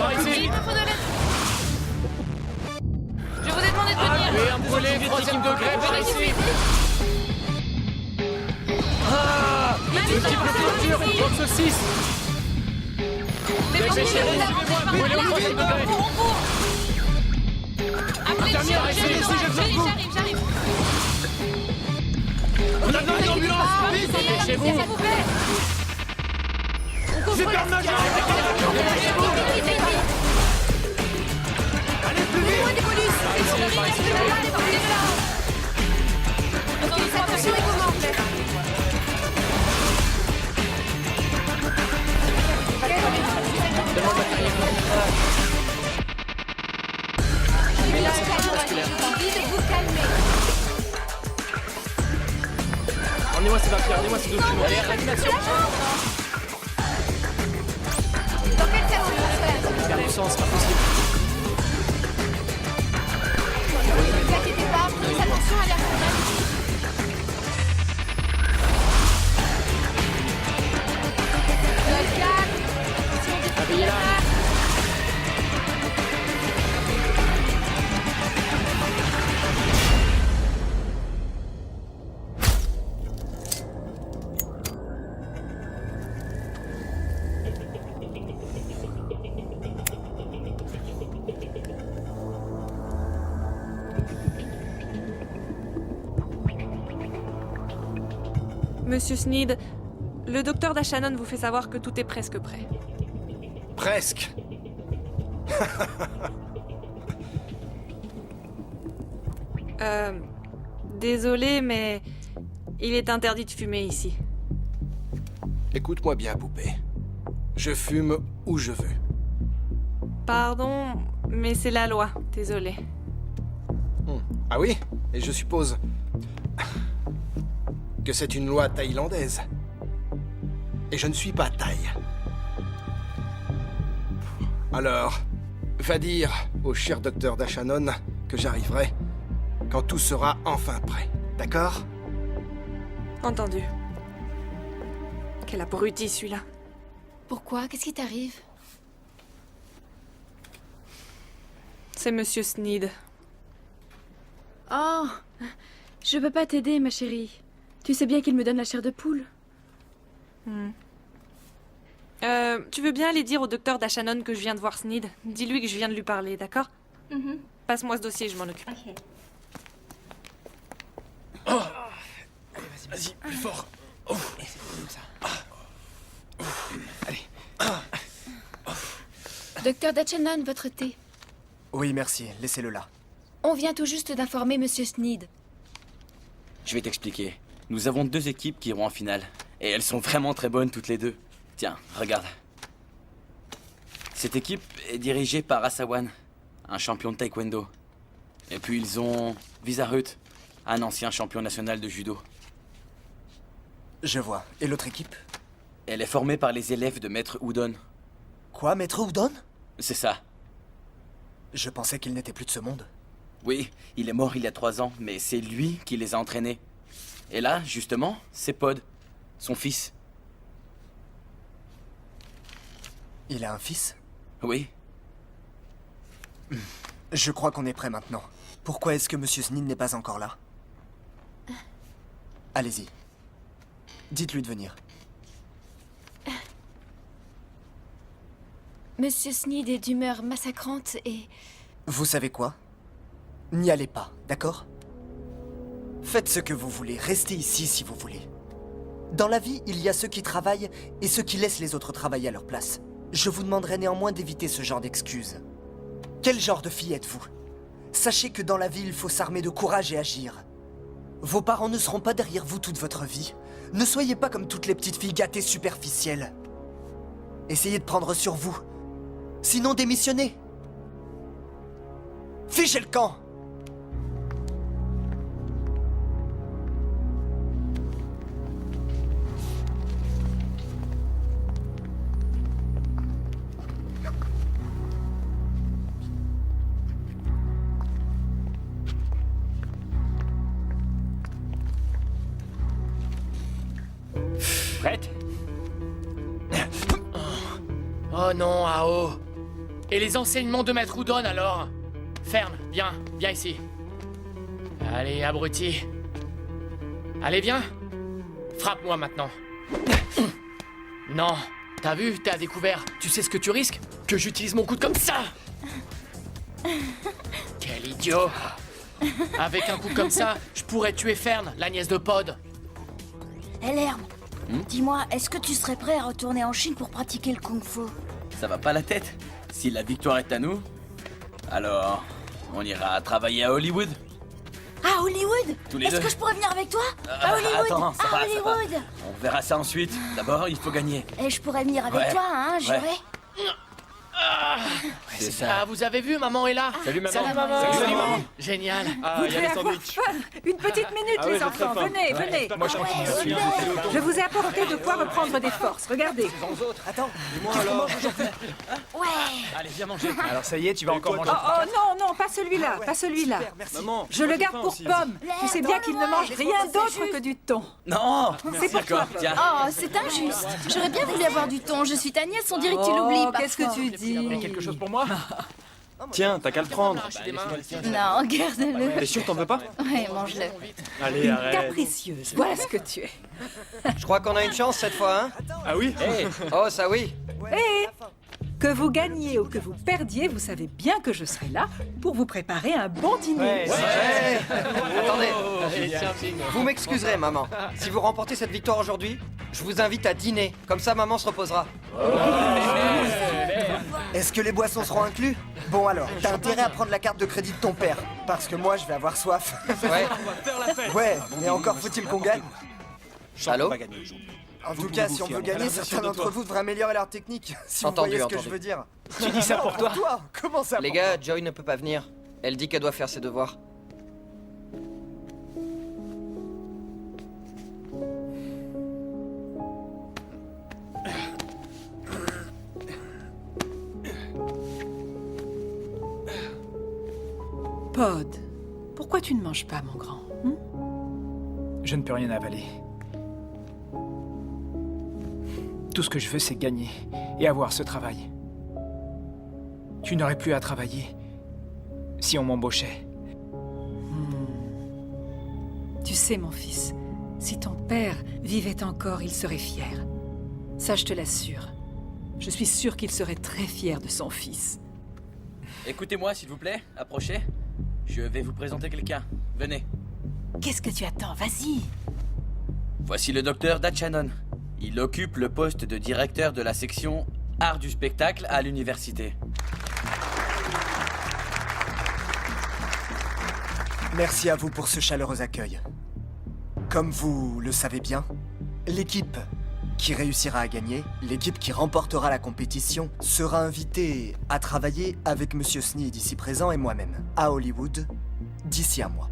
par ici. Il me faut de l'aide. Je vous ai demandé de venir. Oui, un brûlé, 3ème degré par ici. Multiple torture, box 6. Les pompiers, chérie, vous avancez suivez-moi, par brûlez là. au 3ème degré. On court. Appelez le Infirmière, chirurgien essayez, du essayez, coin. je vous J'arrive. On a besoin d'une ambulance. Vite, dépêchez-vous. S'il vous plaît. On couvre J'ai perdu ma jambe. Allez, plus vite. des polices. Par ici, par ici. Attention, et comment on fait? Vous calmez. Emmenez-moi ces papiers, emmenez-moi ces documents. Allez, réanimation. Dans quel cas on peut faire? Perdre du sang, c'est pas possible. Ne vous inquiétez pas, prenez attention à l'air froid. Habillez-la. Monsieur Sneed, le docteur Dashannon vous fait savoir que tout est presque prêt. Presque. Désolé, mais il est interdit de fumer ici. Écoute-moi bien, poupée. Je fume où je veux. Pardon, mais c'est la loi, désolé. Ah oui? Et je suppose que c'est une loi thaïlandaise. Et je ne suis pas thaï. Alors, va dire au cher docteur Dashannon que j'arriverai quand tout sera enfin prêt. D'accord? Entendu. Quel abruti celui-là. Pourquoi? Qu'est-ce qui t'arrive? C'est Monsieur Sneed. Oh, je peux pas t'aider, ma chérie. Tu sais bien qu'il me donne la chair de poule. Tu veux bien aller dire au docteur Dashannon que je viens de voir Sneed? Dis-lui que je viens de lui parler, d'accord? Passe-moi ce dossier, je m'en occupe. Vas-y, plus fort. Docteur Dashannon, votre thé. Oui, merci. Laissez-le là. On vient tout juste d'informer Monsieur Sneed. Je vais t'expliquer. Nous avons 2 équipes qui iront en finale. Et elles sont vraiment très bonnes toutes les 2. Tiens, regarde. Cette équipe est dirigée par Asawan, un champion de taekwondo. Et puis ils ont Visarut, un ancien champion national de judo. Je vois. Et l'autre équipe? Elle est formée par les élèves de Maître Udon. Quoi, Maître Udon? C'est ça. Je pensais qu'il n'était plus de ce monde. Oui, il est mort il y a 3 ans, mais c'est lui qui les a entraînés. Et là, justement, c'est Pod, son fils. Il a un fils? Oui. Je crois qu'on est prêt maintenant. Pourquoi est-ce que Monsieur Sneed n'est pas encore là? Allez-y. Dites-lui de venir. Monsieur Sneed est d'humeur massacrante et... Vous savez quoi? N'y allez pas, d'accord? Faites ce que vous voulez, restez ici si vous voulez. Dans la vie, il y a ceux qui travaillent et ceux qui laissent les autres travailler à leur place. Je vous demanderai néanmoins d'éviter ce genre d'excuses. Quel genre de fille êtes-vous? Sachez que dans la vie, il faut s'armer de courage et agir. Vos parents ne seront pas derrière vous toute votre vie. Ne soyez pas comme toutes les petites filles gâtées superficielles. Essayez de prendre sur vous. Sinon, démissionnez. Fichez le camp! Prête? Oh non, Ao. Et les enseignements de Maître Udon alors? Fern, viens ici. Allez, abruti. Allez, viens. Frappe-moi maintenant. Non, t'as vu, t'es à découvert. Tu sais ce que tu risques? Que j'utilise mon coude comme ça. Quel idiot. Avec un coup comme ça, je pourrais tuer Fern, la nièce de Pod. Hé Lerme, dis-moi, est-ce que tu serais prêt à retourner en Chine pour pratiquer le kung-fu? Ça va pas la tête? Si la victoire est à nous, alors on ira travailler à Hollywood. À Hollywood? Tous les deux. Est-ce que je pourrais venir avec toi? À Hollywood? Attends, ça va, ça va. Hollywood? On verra ça ensuite. D'abord, il faut gagner. Et je pourrais venir avec Ouais. toi, hein, juré? C'est ça. Ah, vous avez vu, maman est là. Salut maman. Salut maman. Salut, maman. Génial. Ah, il y a les sandwichs. Une petite minute, Ah ouais, les j'ai enfants. très faim. Venez, venez. Moi, je continue. Je vous ai apporté de quoi reprendre des forces. Regardez. Attends, Dis-moi alors. Ouais. Allez, viens manger. Alors ça y est, tu vas encore manger. Oh, oh non, non, pas celui-là, pas celui-là. super, merci. Maman, Je le j'ai garde faim pour aussi. Pomme. Tu sais bien qu'il ne mange rien d'autre que du thon. Non. C'est pour toi. D'accord, tiens. Oh, c'est injuste. J'aurais bien voulu avoir du thon. Je suis ta nièce, on dirait que tu l'oublies Oh, parfois. qu'est-ce que tu dis? Quelque chose pour moi? Tiens, t'as qu'à le prendre. Non, garde-le. T'es sûr t'en veux pas? Ouais, mange-le. Allez, arrête. Capricieuse, voilà ce que tu es. Je crois qu'on a une chance cette fois, hein? Ah oui? Oh, ça oui. Eh, que vous gagniez ou que vous perdiez, vous savez bien que je serai là pour vous préparer un bon dîner. Attendez, vous m'excuserez, maman. Si vous remportez cette victoire aujourd'hui, je vous invite à dîner. Comme ça, maman se reposera. Est-ce que les boissons seront inclus? Bon alors, t'as intérêt à prendre la carte de crédit de ton père, parce que moi je vais avoir soif. Ouais. Ouais, mais encore faut-il qu'on gagne. Allô? En tout cas, si on veut gagner, certains d'entre vous devraient améliorer leur technique. Si vous Entendu, voyez ce que je entendu. veux dire. Tu dis ça pour toi? Comment ça? Les gars, Joy ne peut pas venir. Elle dit qu'elle doit faire ses devoirs. Pod, pourquoi tu ne manges pas, mon grand? Je ne peux rien avaler. Tout ce que je veux, c'est gagner et avoir ce travail. Tu n'aurais plus à travailler si on m'embauchait. Tu sais, mon fils, si ton père vivait encore, il serait fier. Ça, je te l'assure. Je suis sûre qu'il serait très fier de son fils. Écoutez-moi, s'il vous plaît. Approchez. Je vais vous présenter quelqu'un. Venez. Qu'est-ce que tu attends? Vas-y. Voici le docteur Dachanon. Il occupe le poste de directeur de la section Art du spectacle à l'université. Merci à vous pour ce chaleureux accueil. Comme vous le savez bien, l'équipe qui réussira à gagner, l'équipe qui remportera la compétition, sera invitée à travailler avec Monsieur Sneed ici présent et moi-même, à Hollywood, d'ici un mois.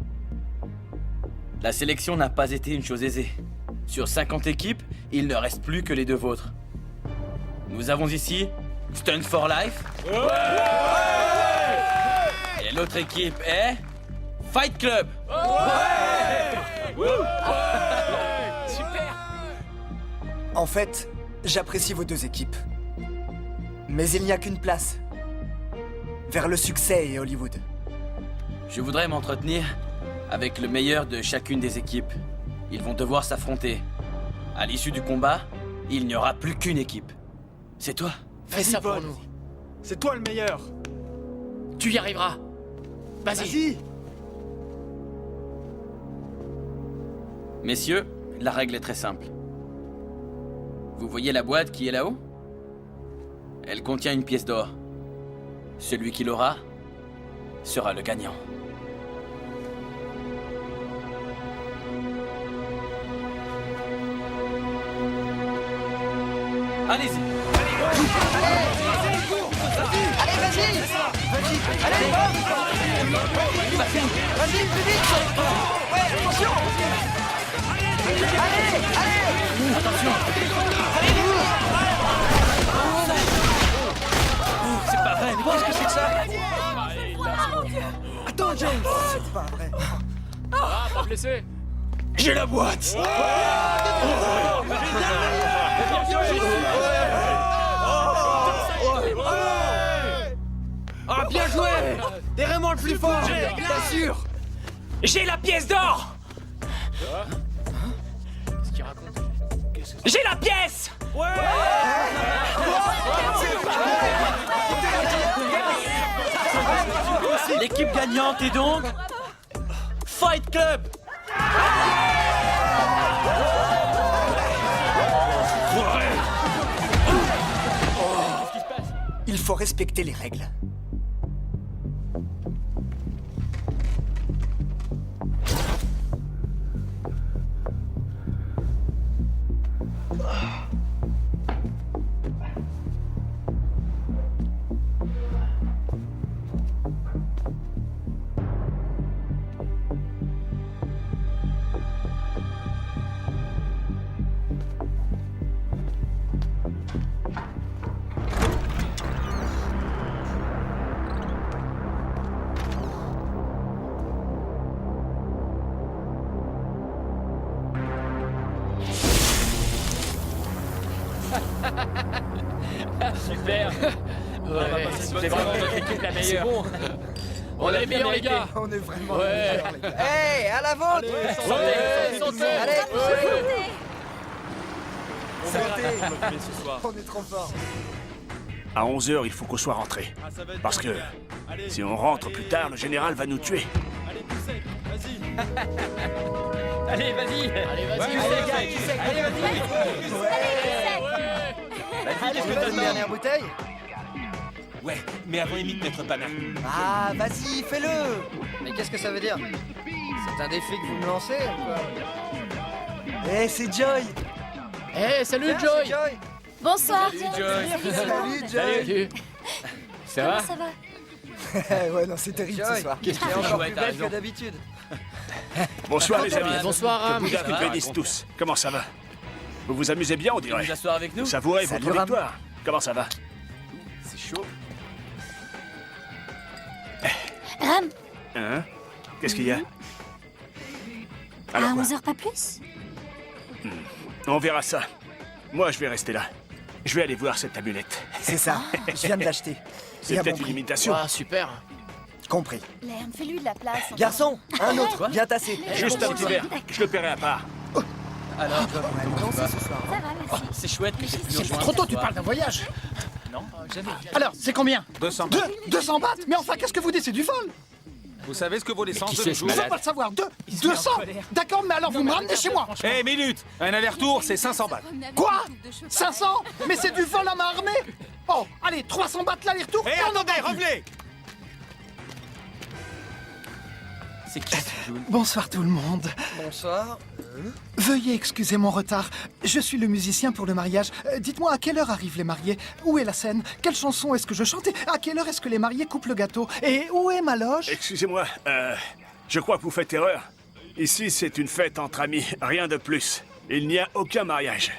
La sélection n'a pas été une chose aisée. Sur 50 équipes, il ne reste plus que les deux vôtres. Nous avons ici Stunt for Life. Et l'autre équipe est Fight Club. En fait, j'apprécie vos deux équipes. Mais il n'y a qu'une place. Vers le succès et Hollywood. Je voudrais m'entretenir avec le meilleur de chacune des équipes. Ils vont devoir s'affronter. À l'issue du combat, il n'y aura plus qu'une équipe. C'est toi. Fais ça pour nous. C'est toi le meilleur. Tu y arriveras. Vas-y. Messieurs, la règle est très simple. Vous voyez la boîte qui est là-haut? Elle contient une pièce d'or. Celui qui l'aura sera le gagnant. Allez-y. C'est pas vrai, mais qu'est-ce que c'est que ça? Attends, James! C'est pas vrai. Ah, pas blessé. J'ai la boîte. bien joué! T'es vraiment le plus fort! T'assures! J'ai la pièce d'or! Qu'est-ce qu'il raconte? J'ai la pièce! L'équipe gagnante est donc... Fight Club! Il faut respecter les règles. Super. Ouais, c'est vraiment notre équipe la meilleure. Bon. On est les meilleurs, les gars. On est vraiment Ouais. Hey, à la vôtre! Ouais, santé. Allez, On est trop fort. À 11h, il faut qu'on soit rentré. Parce que si on rentre plus tard, le général va nous tuer. Allez, vas-y. Allez, vas-y. Allez, vas-y! Allez, je te donne une dernière bouteille? Ouais, mais avant limite mettre Pana. Ah, vas-y, fais-le! Mais qu'est-ce que ça veut dire? C'est un défi que vous me lancez? Eh, c'est Joy! Eh, salut Tiens, Joy. c'est Joy! Bonsoir. Salut, Joy! Salut. Ça va? Ça va? Ouais, non, c'est terrible ce Joy, soir. t'es encore chouette, plus t'as belle raison. que d'habitude. Bonsoir les amis. Bonsoir, Que Ram. Bouddha vous bénisse tous. Comment ça va? Vous vous amusez bien, on Tu veux dirait. vous asseoir avec nous? Vous savourez Salut, votre Ram. victoire. Comment ça va? C'est chaud. Ram, Hein? Qu'est-ce qu'il y a? à Alors quoi? 11h pas plus? On verra ça. Moi, je vais rester là. Je vais aller voir cette amulette. C'est ça, je viens de l'acheter. C'est Et à peut-être mon une prix. imitation. Ah, super. Compris. Lerne, fais-lui de la place. Garçon, un autre, bien tassé. Juste un petit verre. Je le paierai à part. Alors, Ça va, merci. c'est chouette que j'ai pu nous C'est rejoindre trop tôt, ce tu soir. parles d'un voyage. Non, jamais. Alors, c'est combien 200 Deux bahts. 200 bahts Mais enfin, qu'est-ce que vous dites? C'est du vol. Vous savez ce que vaut l'essence qui de c'est, nos ce jours? Je veux malade? pas le savoir. 200 D'accord, mais alors vous me ramenez chez moi. Eh, minute! Un aller-retour, c'est 500 bahts. Quoi 500 Mais c'est du vol à main armée. Oh, allez, 300 bahts l'aller-retour. Eh, et on en attendez, vend plus. revenez! C'est qui ce Jules? Bonsoir tout le monde. Bonsoir. Veuillez excuser mon retard. Je suis le musicien pour le mariage. Dites-moi à quelle heure arrivent les mariés? Où est la scène? Quelle chanson est-ce que je chante? À quelle heure est-ce que les mariés coupent le gâteau? Et où est ma loge? Excusez-moi, je crois que vous faites erreur. Ici, c'est une fête entre amis, rien de plus. Il n'y a aucun mariage.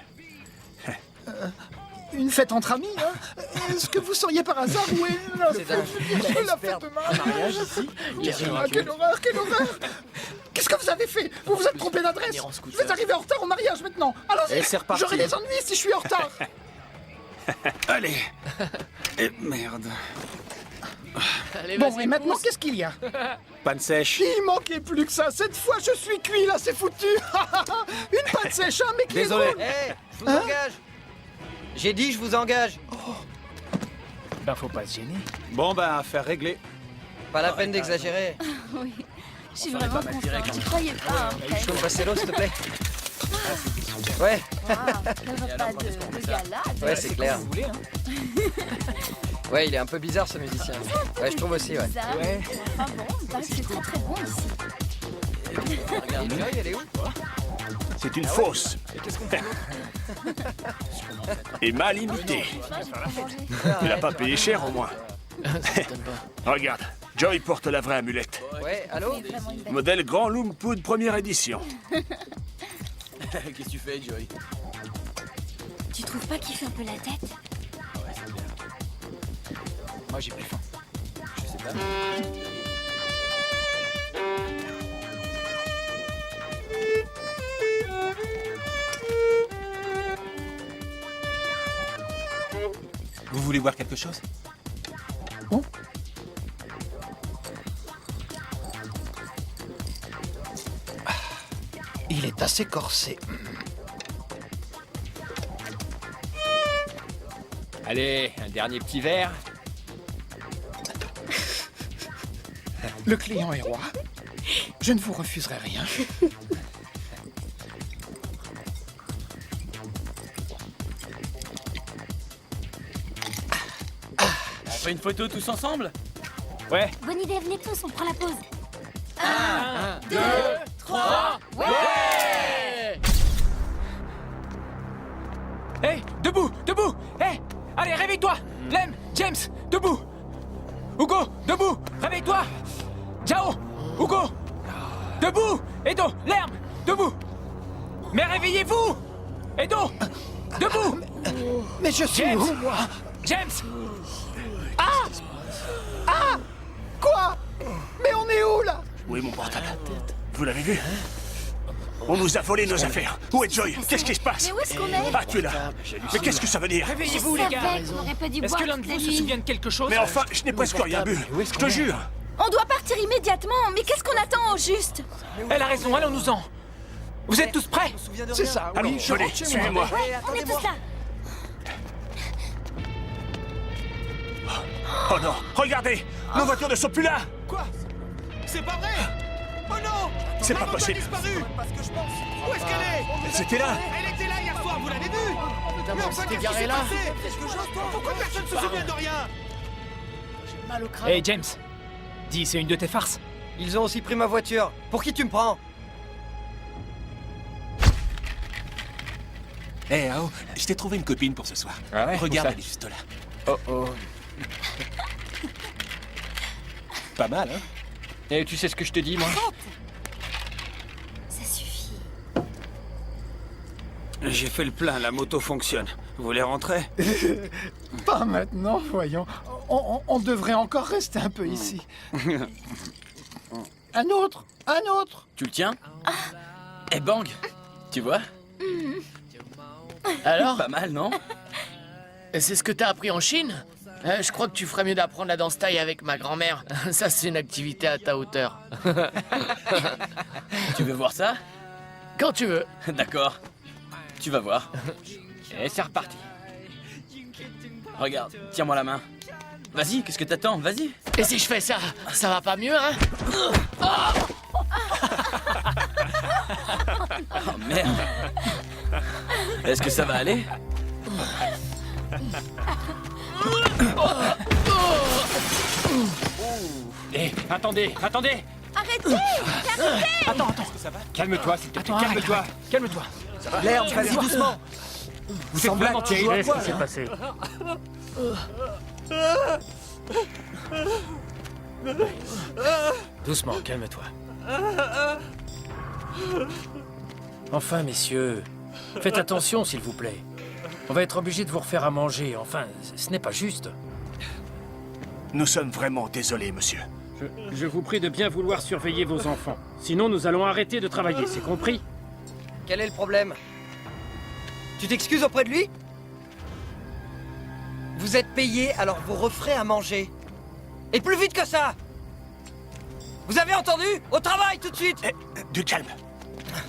Une fête entre amis, hein? Est-ce que vous sauriez par hasard où est la fête? La fête de mariage ici? Ah, quelle horreur, quelle horreur! Qu'est-ce que vous avez fait? Vous vous êtes trompé d'adresse? venir en Je scooter. vais arriver en retard au mariage maintenant! Allons-y! Et c'est reparti. J'aurai des ennuis si je suis en retard! Allez! Et merde. Allez, Bon, vas-y, et maintenant, pousse. qu'est-ce qu'il y a? Panne sèche. Il manquait plus que ça! Cette fois, je suis cuit, là, c'est foutu! Une pâte sèche, hein, mais qui Désolé. roule. Eh, je vous engage! J'ai dit, je vous engage! Ben, faut pas se gêner. Bon, ben, affaire réglée. Pas la peine d'exagérer. Oui. Je suis vraiment contente. Tu croyais pas, hein, Je peux me passer l'eau, s'il te plaît? Ouais, Ouais, pas de gala. ouais, c'est clair. Vous voulez, hein? Ouais, il est un peu bizarre ce musicien. Ouais, je trouve aussi, ouais. Bizarre. Ouais. Enfin bon, il paraît que c'est très très bon ici. Et Joy, elle est où? C'est une fausse. Et mal imitée. Il n'a pas payé cher au moins. Ça m'étonne pas. Regarde, Joy porte la vraie amulette. Ouais, allô? Vraiment une belle. Modèle Grand Loompood première édition. Qu'est-ce que tu fais, Joy? Tu trouves pas qu'il fait un peu la tête? Moi, j'ai plus faim. Je sais pas. Vous voulez voir quelque chose? Il est assez corsé. Allez, un dernier petit verre. Le client est roi. Je ne vous refuserai rien. On fait une photo tous ensemble? Ouais. Bonne idée, venez tous, on prend la pause. 1, 2, 3, ouais! Hé, debout, debout. Hé, allez, réveille-toi. Lem, James, debout. Hugo, debout, réveille-toi. Jao, Hugo, debout. Edo, Lerm, debout. Mais réveillez-vous. Edo, debout. Mais je suis James. où, moi? James. Ah! Quoi? Mais on est où, là? Où est mon portable? Vous l'avez vu? On nous a volé nos affaires. Où est Joy? Qu'est-ce qui se passe? Mais où est-ce qu'on est? Ah, tu es là. Mais qu'est-ce que ça veut dire? Réveillez-vous, les gars. On aurait pas dû Est-ce boire que l'un de toute vous la se nuit. souvient de quelque chose? Mais enfin, je n'ai presque rien bu. Je te jure. On doit partir immédiatement, mais qu'est-ce qu'on attend au juste? Elle a raison, allons-nous-en. Vous êtes tous prêts? C'est ça, oui, Allons, je venez, rentre chez moi. suivez-moi. Ouais, on est tous là. Oh non, regardez! Nos voitures ne sont plus là! Quoi? C'est pas vrai! Oh non! C'est pas Maman a possible. disparu! Où est-ce qu'elle est? C'était là! Elle était là hier soir, vous l'avez vue? Putain, Mais on enfin, s'était qu'est-ce qui garé s'est là. passé? Pourquoi personne ne se souvient de rien? J'ai mal au crâne. Hé, James. Dis, c'est une de tes farces? Ils ont aussi pris ma voiture. Pour qui tu me prends? Hé, Ao, je t'ai trouvé une copine pour ce soir. Ah ouais, Regarde, où ça? elle est juste là. Oh oh. Pas mal, hein? Et tu sais ce que je te dis, moi? Ça suffit. J'ai fait le plein, la moto fonctionne. Vous voulez rentrer? Pas maintenant, voyons. On devrait encore rester un peu ici. Un autre! Un autre! Tu le tiens? Et bang! Tu vois? Alors? Pas mal, non? C'est ce que t'as appris en Chine? Je crois que tu ferais mieux d'apprendre la danse thaï avec ma grand-mère. Ça, c'est une activité à ta hauteur. Tu veux voir ça? Quand tu veux. D'accord. Tu vas voir. Et c'est reparti. Regarde, tiens-moi la main. Vas-y, qu'est-ce que t'attends? Vas-y. Et si je fais ça, ça va pas mieux, hein? Oh merde. Est-ce que ça va aller? Hé, attendez, attendez. Arrêtez! Arrêtez! Attends. Calme-toi, s'il te plaît. Calme-toi. Calme-toi. Lerm, vas-y doucement. Vous êtes vraiment toujours à poil, hein. passé? Doucement, calme-toi. Enfin, messieurs, faites attention, s'il vous plaît. On va être obligé de vous refaire à manger. Enfin, ce n'est pas juste. Nous sommes vraiment désolés, monsieur. Je vous prie de bien vouloir surveiller vos enfants. Sinon, nous allons arrêter de travailler, c'est compris? Quel est le problème? Tu t'excuses auprès de lui? Vous êtes payé, alors vous referez à manger. Et plus vite que ça! Vous avez entendu? Au travail, tout de suite! Du calme.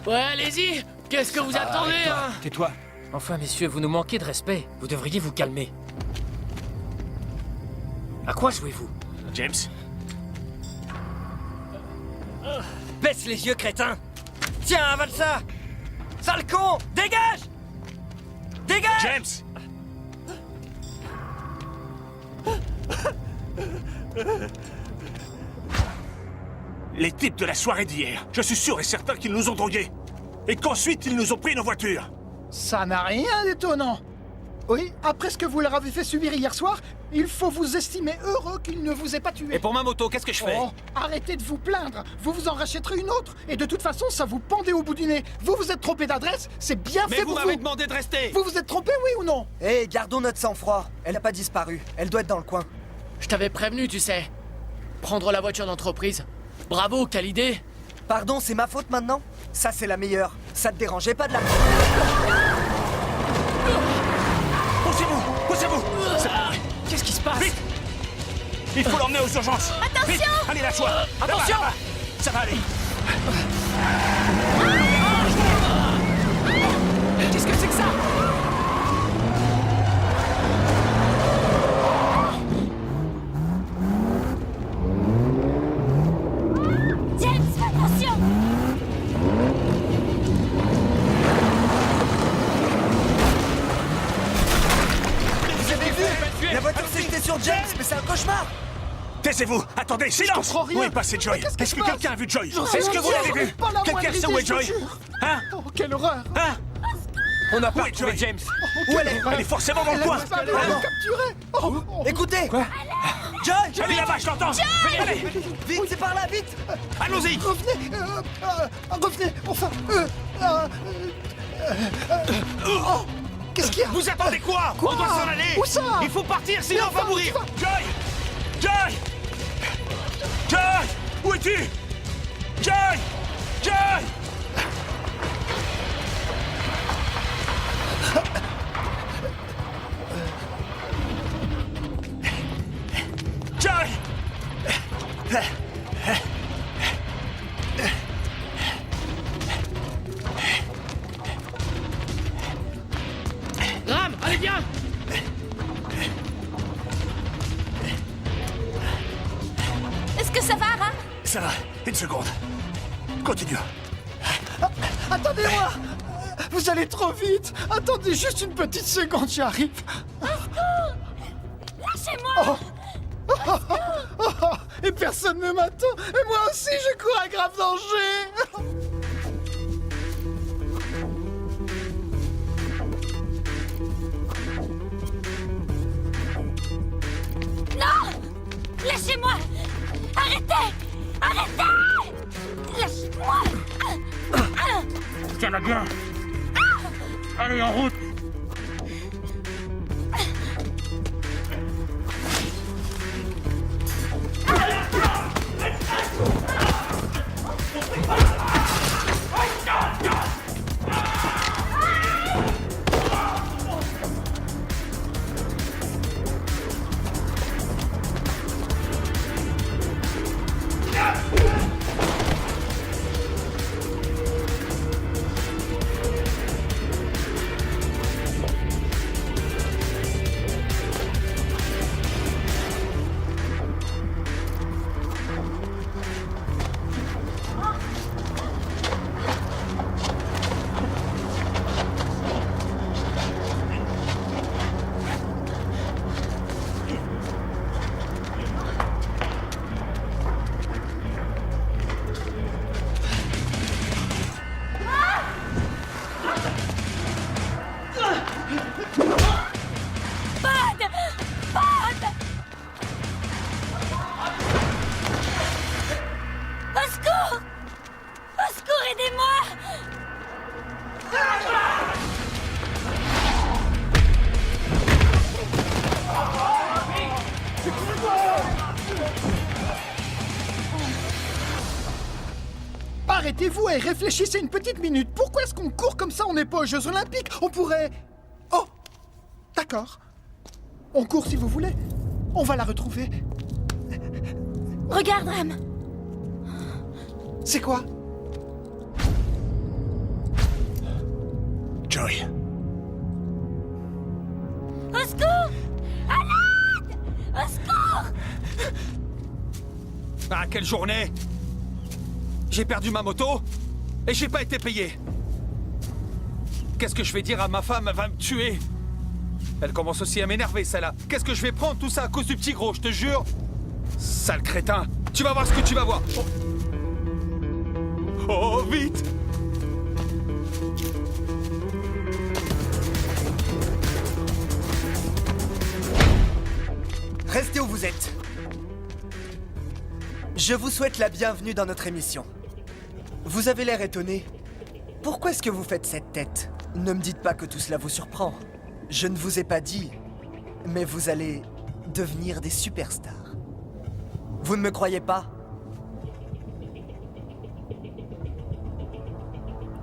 Ouais, allez-y! Qu'est-ce que vous attendez, hein? Tais-toi. Enfin, messieurs, vous nous manquez de respect. Vous devriez vous calmer. À quoi jouez-vous? James? Baisse les yeux, crétin! Tiens, avale ça! Sale con! Dégage! Dégage! James! Les types de la soirée d'hier, je suis sûr et certain qu'ils nous ont drogués. Et qu'ensuite ils nous ont pris nos voitures. Ça n'a rien d'étonnant. Oui, après ce que vous leur avez fait subir hier soir, il faut vous estimer heureux qu'ils ne vous aient pas tué. Et pour ma moto, qu'est-ce que je fais? Oh, arrêtez de vous plaindre. Vous vous en rachèterez une autre. Et de toute façon, ça vous pendait au bout du nez. Vous vous êtes trompé d'adresse, c'est bien Mais fait vous pour m'avez vous. demandé de rester! Vous vous êtes trompé, oui ou non? Hé, gardons notre sang-froid. Elle n'a pas disparu. Elle doit être dans le coin. Je t'avais prévenu, tu sais. Prendre la voiture d'entreprise. Bravo, quelle idée! Pardon, c'est ma faute maintenant? Ça, c'est la meilleure. Ça te dérangeait pas de la... Poussez-vous! Poussez-vous! Qu'est-ce qui se passe? Vite! Il faut l'emmener aux urgences! Attention! Vite! Allez, lâche-toi! Attention! Là-bas, là-bas. Ça va aller! c'est que ça? James, fais attention! Vous avez vu? La voiture s'est jetée sur James, mais c'est un cauchemar! Taisez-vous! Attendez, silence! comprends rien. Où est passé Joy? Qu'est-ce qui Est-ce se que passe? quelqu'un a vu Joy? J'en sais Est-ce que vous rien. l'avez vu? Pas la Quelqu'un moindre sait où est idée, je te Joy? jure. Hein? Oh, quelle horreur! Hein? On n'a pas Où est retrouvé Joy? James. Où elle est? Elle est forcément dans le Elle coin! a disparu, elle l'a capturée. Oh, oh. Écoutez! Quoi? Joy! Elle est là-bas, je l'entends! Venez, allez! Vite, c'est par là, vite! Allons-y! Revenez, revenez, enfin. Oh, qu'est-ce qu'il y a? Vous attendez quoi? Quoi? On doit s'en aller! Où ça? Il faut partir, sinon Mais on va enfin, mourir! tu vas- Joy! Joy! Joy! Où es-tu? Joy! Joy! Joy! Graham, allez, viens. Est-ce que ça va, Ram? Ça va, une seconde. Continue. Attendez-moi! Vous allez trop vite! Attendez juste une petite seconde, j'arrive! Lâchez-moi! Et personne ne m'attend! Et moi aussi, je cours un grave danger! Non! Lâchez-moi! Arrêtez! Arrêtez! Lâchez-moi! Tiens-la bien. Allez, en route. Au secours! Au secours, aidez-moi! Arrêtez-vous et réfléchissez une petite minute. Pourquoi est-ce qu'on court comme ça? On n'est pas aux Jeux Olympiques. On pourrait... Oh! D'accord. On court si vous voulez. On va la retrouver. Regarde, Ram! C'est quoi? Joy. Au secours! À l'aide! Au secours! Ah, quelle journée! J'ai perdu ma moto et j'ai pas été payé. Qu'est-ce que je vais dire à ma femme? Elle va me tuer. Elle commence aussi à m'énerver, celle-là. Qu'est-ce que je vais prendre tout ça à cause du petit gros, je te jure? Sale crétin! Tu vas voir ce que tu vas voir! Oh, vite! Restez où vous êtes. Je vous souhaite la bienvenue dans notre émission. Vous avez l'air étonné. Pourquoi est-ce que vous faites cette tête? Ne me dites pas que tout cela vous surprend. Je ne vous ai pas dit, mais vous allez devenir des superstars. Vous ne me croyez pas?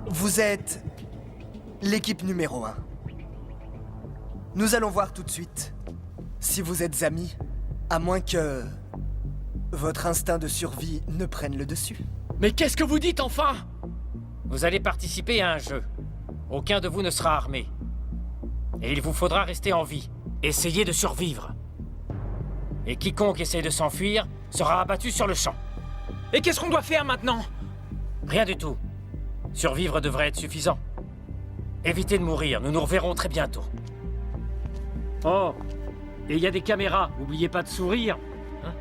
Vous êtes l'équipe numéro 1. Nous allons voir tout de suite si vous êtes amis, à moins que votre instinct de survie ne prenne le dessus. Mais qu'est-ce que vous dites enfin? Vous allez participer à un jeu. aucun de vous ne sera armé. Et il vous faudra rester en vie. Essayez de survivre. Et quiconque essaie de s'enfuir sera abattu sur le champ. Et qu'est-ce qu'on doit faire maintenant? Rien du tout. Survivre devrait être suffisant. Évitez de mourir, nous nous reverrons très bientôt. Oh, et il y a des caméras, n'oubliez pas de sourire. Hein?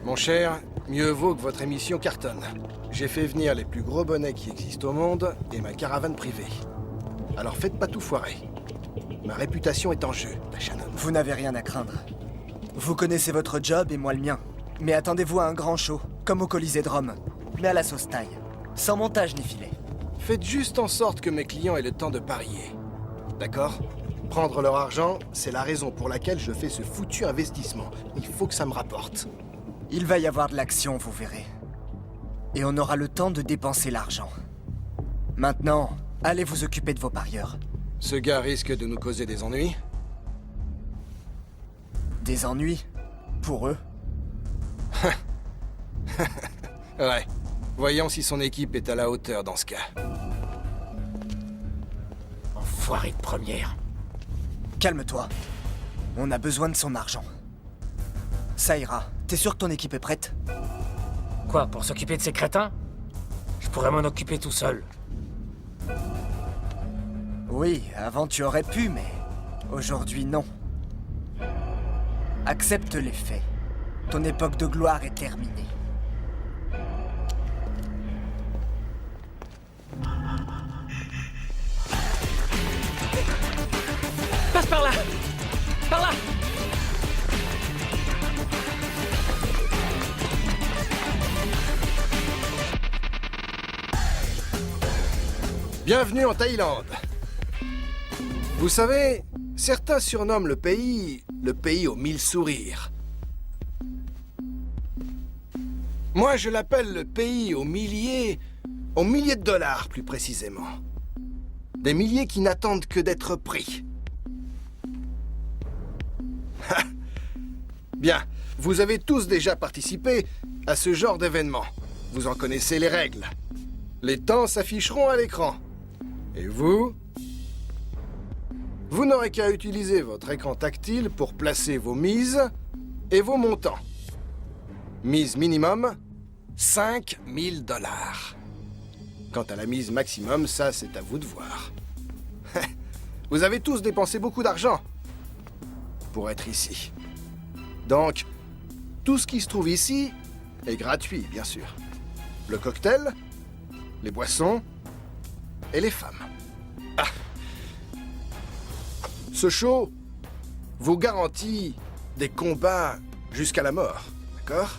Mon cher, mieux vaut que votre émission cartonne. J'ai fait venir les plus gros bonnets qui existent au monde et ma caravane privée. Alors faites pas tout foirer. Ma réputation est en jeu, Tashanon. Vous n'avez rien à craindre. Vous connaissez votre job et moi le mien. Mais attendez-vous à un grand show, comme au Colisée de Rome. Mais à la sauce taille. Sans montage ni filet. Faites juste en sorte que mes clients aient le temps de parier. D'accord? Prendre leur argent, c'est la raison pour laquelle je fais ce foutu investissement. Il faut que ça me rapporte. Il va y avoir de l'action, vous verrez. Et on aura le temps de dépenser l'argent. Maintenant, allez vous occuper de vos parieurs. Ce gars risque de nous causer des ennuis? Des ennuis? Pour eux? Ouais. Voyons si son équipe est à la hauteur dans ce cas. Enfoiré de première. Calme-toi. On a besoin de son argent. Ça ira. T'es sûr que ton équipe est prête? Quoi, pour s'occuper de ces crétins? Je pourrais m'en occuper tout seul. Oui, avant tu aurais pu, mais aujourd'hui non. Accepte les faits. Ton époque de gloire est terminée. Passe par là! Par là! Bienvenue en Thaïlande. Vous savez, certains surnomment le pays aux 1000 sourires. Moi, je l'appelle le pays aux milliers de dollars, plus précisément. Des milliers qui n'attendent que d'être pris. Bien, vous avez tous déjà participé à ce genre d'événement. Vous en connaissez les règles. Les temps s'afficheront à l'écran. Et vous? Vous n'aurez qu'à utiliser votre écran tactile pour placer vos mises et vos montants. Mise minimum, 5000 $. Quant à la mise maximum, ça c'est à vous de voir. Vous avez tous dépensé beaucoup d'argent pour être ici. Donc, tout ce qui se trouve ici est gratuit, bien sûr. Le cocktail, les boissons et les femmes. Ah. Ce show vous garantit des combats jusqu'à la mort, d'accord?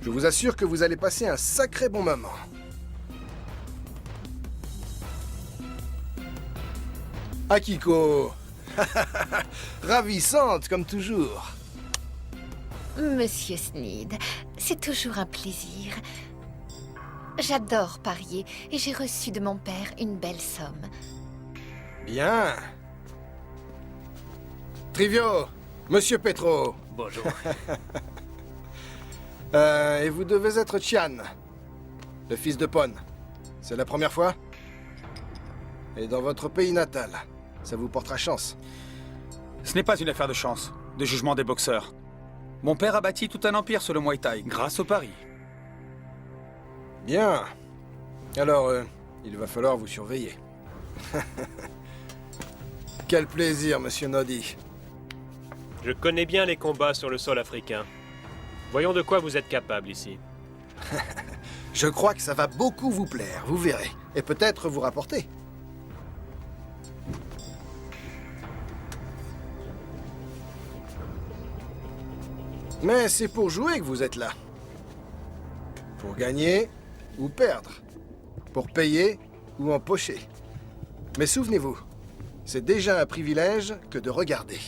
Je vous assure que vous allez passer un sacré bon moment. Akiko, ravissante comme toujours. Monsieur Sneed, c'est toujours un plaisir. J'adore parier et j'ai reçu de mon père une belle somme. Bien. Trivio, Monsieur Petro. Bonjour. Et vous devez être Tian, le fils de Pon. C'est la première fois? Et dans votre pays natal, ça vous portera chance. Ce n'est pas une affaire de chance, de jugement des boxeurs. Mon père a bâti tout un empire sur le Muay Thai, grâce au pari. Bien. Alors, il va falloir vous surveiller. Quel plaisir, Monsieur Nodi. Je connais bien les combats sur le sol africain. Voyons de quoi vous êtes capable ici. Je crois que ça va beaucoup vous plaire, vous verrez. Et peut-être vous rapporter. Mais c'est pour jouer que vous êtes là. Pour gagner ou perdre. Pour payer ou empocher. Mais souvenez-vous, c'est déjà un privilège que de regarder.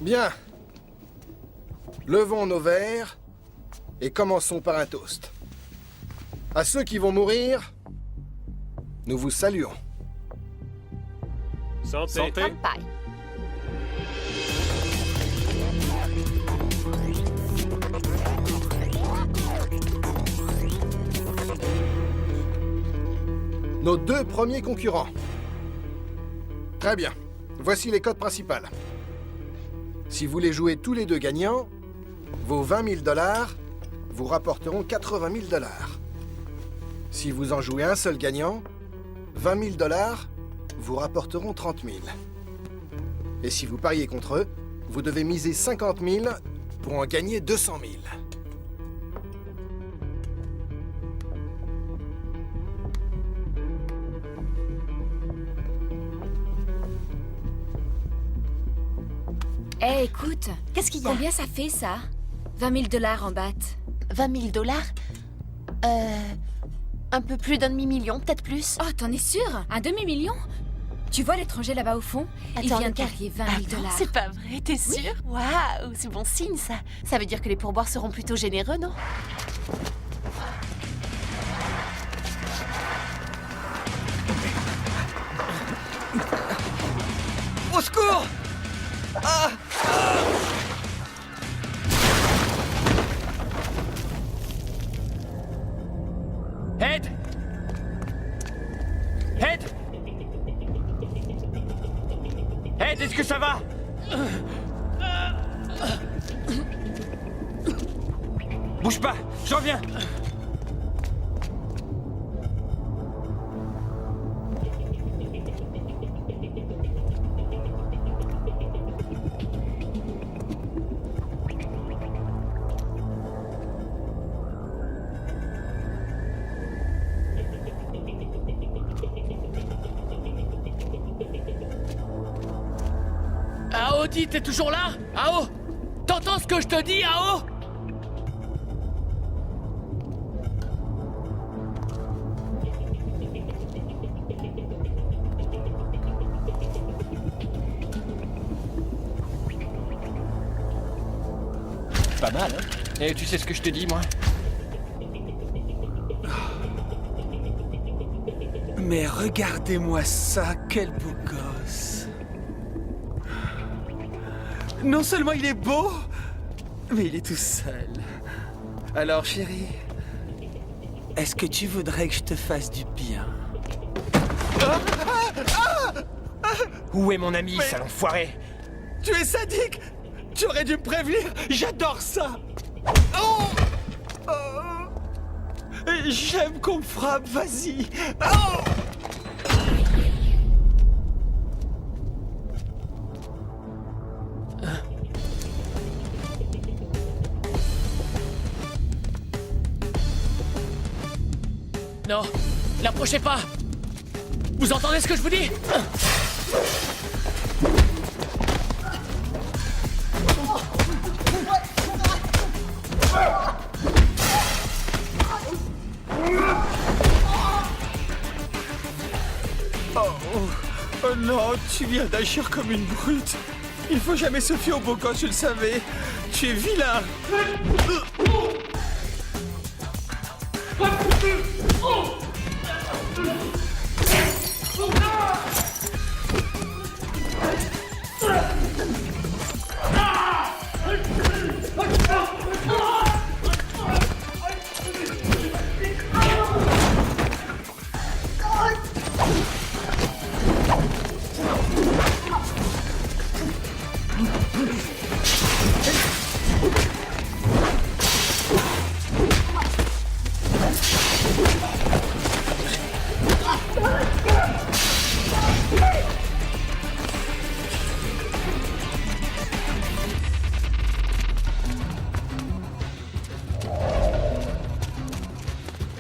Bien. Levons nos verres et commençons par un toast. À ceux qui vont mourir, nous vous saluons. Santé. Kanpai. Nos deux premiers concurrents. Très bien. Voici les codes principales. Si vous les jouez tous les deux gagnants, vos 20 000 $ vous rapporteront 80 000 $. Si vous en jouez un seul gagnant, 20 000 $ vous rapporteront 30 000. Et si vous pariez contre eux, vous devez miser 50 000 pour en gagner 200 000. Eh, écoute. Qu'est-ce qu'il y a? Combien ça fait, ça? 20 000 $ en batte. 20 000 $? Un peu plus d'un demi-million, peut-être plus. Oh, t'en es sûr? Un demi-million? Tu vois l'étranger là-bas au fond? Il vient de parier 20 000 $. C'est pas vrai, t'es sûr? Waouh, c'est bon signe, ça. Ça veut dire que les pourboires seront plutôt généreux, non? Au secours! Ah! Ed! Ed! Ed, est-ce que ça va? Bouge pas, je reviens. Ao, dis, t'es toujours là? Ao! T'entends ce que je te dis, Ao? Pas mal, hein? Et tu sais ce que je te dis, moi? Mais regardez-moi ça, quel beau gosse. Non seulement il est beau, mais il est tout seul. Alors, chérie, est-ce que tu voudrais que je te fasse du bien? Où est mon ami, sale enfoiré? Tu es sadique! Tu aurais dû me prévenir! J'adore ça! Oh! J'aime qu'on me frappe, vas-y! Oh! Non, l'approchez pas! Vous entendez ce que je vous dis? Oh non, tu viens d'agir comme une brute. Il faut jamais se fier au beau gosse, je le savais. Tu es vilain.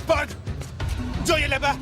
Bud! Derrière là-bas!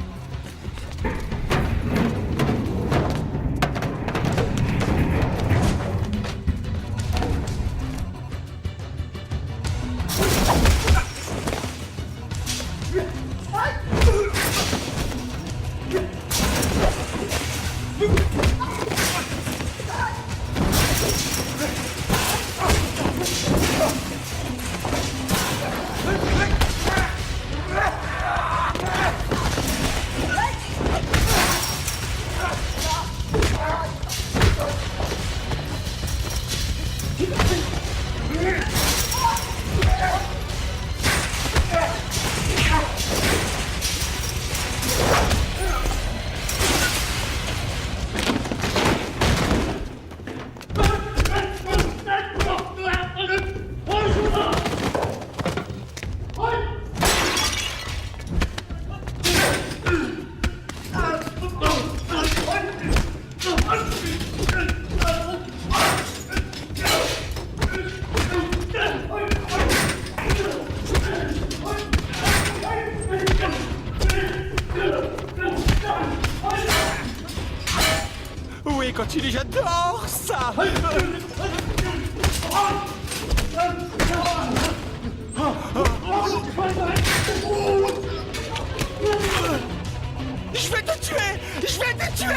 jouer, continue, j'adore ça. Je vais te tuer! Je vais te tuer!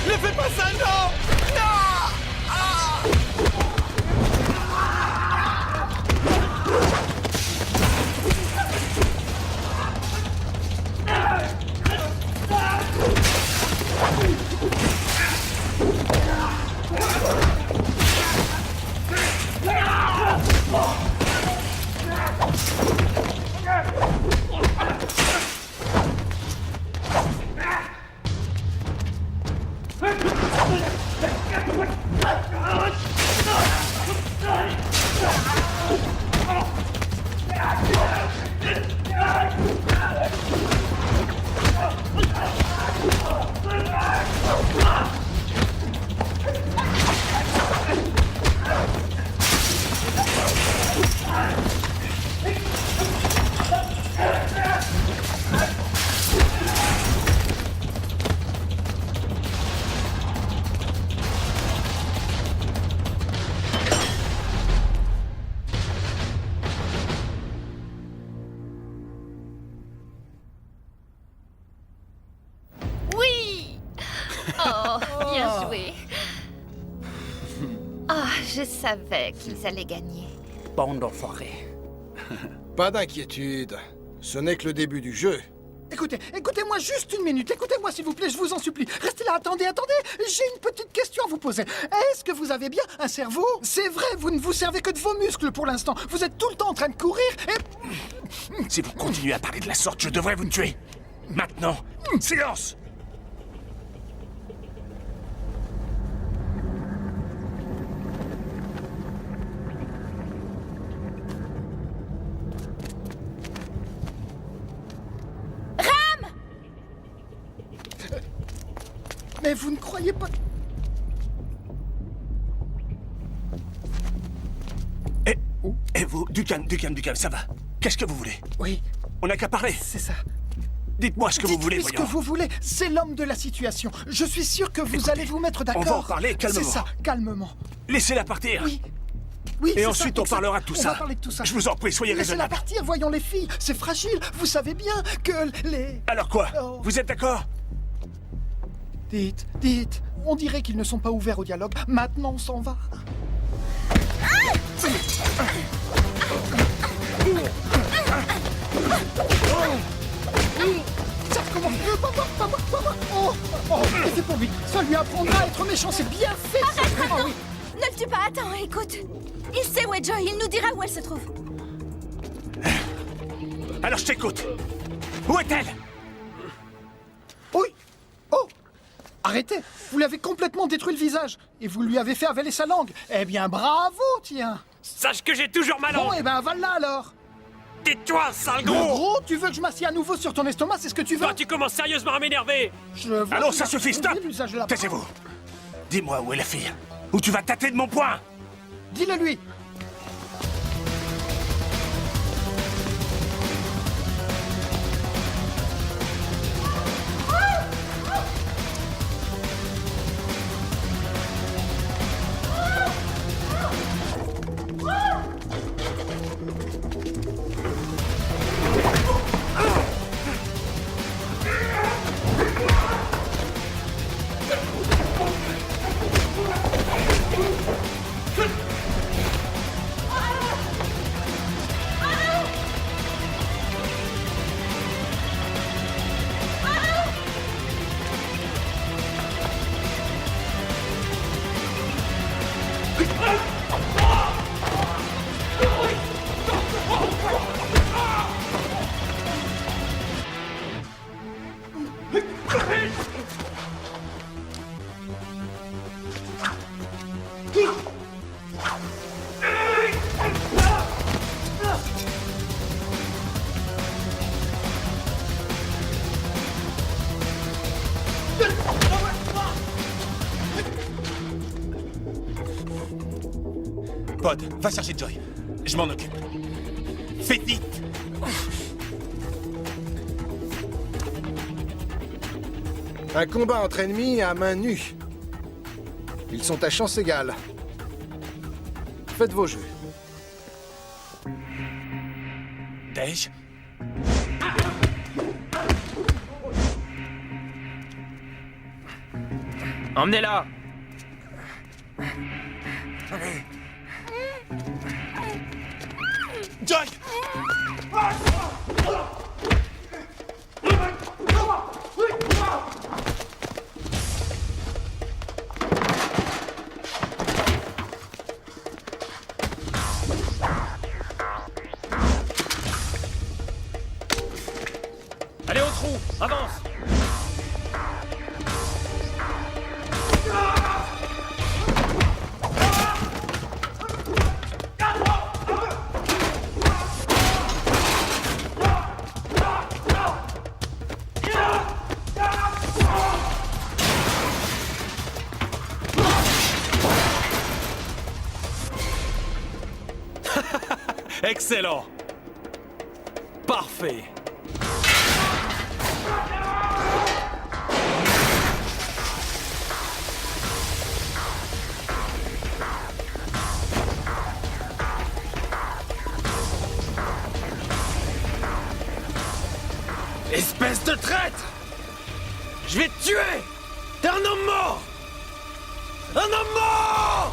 Ne fais pas ça, non! Non! Ah! Oui! Oh, bien joué. Ah, je savais qu'ils allaient gagner. Bande d'enfoirés. Pas d'inquiétude. Ce n'est que le début du jeu. Écoutez-moi juste une minute. Écoutez-moi, s'il vous plaît, je vous en supplie. Restez là, attendez. J'ai une petite question à vous poser. Est-ce que vous avez bien un cerveau? C'est vrai, vous ne vous servez que de vos muscles pour l'instant. Vous êtes tout le temps en train de courir et... Si vous continuez à parler de la sorte, je devrais vous tuer. Maintenant, silence! Mais vous ne croyez pas... Et vous, du calme, ça va. Qu'est-ce que vous voulez? Oui. On n'a qu'à parler. C'est ça. Dites-moi ce que vous voulez, Dites-lui ce que vous voulez. C'est l'homme de la situation. Je suis sûr que vous allez vous mettre d'accord. On va en parler calmement. C'est ça, calmement. Laissez-la partir. Oui. Oui, et ensuite, on parlera de tout ça. On va parler de tout ça. Je vous en prie, soyez Laissez-la raisonnable. partir, voyons les filles. C'est fragile. Vous savez bien que les... Alors quoi? Oh. Vous êtes d'accord? Dites. On dirait qu'ils ne sont pas ouverts au dialogue. Maintenant, on s'en va. Ça recommence. Pas moi. Oh, et c'est pour lui. Ça lui apprendra à être méchant. C'est bien fait. Arrête, Ah attends. oui. Ne le tue pas, attends, écoute. Il sait où est Joy, il nous dira où elle se trouve. Alors je t'écoute. Où est-elle? Oui. Oh. Arrêtez. Vous lui avez complètement détruit le visage. Et vous lui avez fait avaler sa langue. Eh bien, bravo, tiens. Sache que j'ai toujours mal Bon, eh ben, avale-la alors. Tais-toi, sale Le gros! gros, tu veux que je m'assieds à nouveau sur ton estomac, c'est ce que tu veux? Toi, tu commences sérieusement à m'énerver! Allons, ça suffit, stop! Taisez-vous. Dis-moi où est la fille. Ou tu vas tâter de mon poing. Dis-le lui. Pod, va chercher Joy. Je m'en occupe. Fais vite! Un combat entre ennemis à main nue. Ils sont à chance égale. Faites vos jeux. Dej? Emmenez-la! Joy! Allez au trou! Avance! Excellent! Parfait! Espèce de traître! Je vais te tuer! T'es un homme mort! Un homme mort!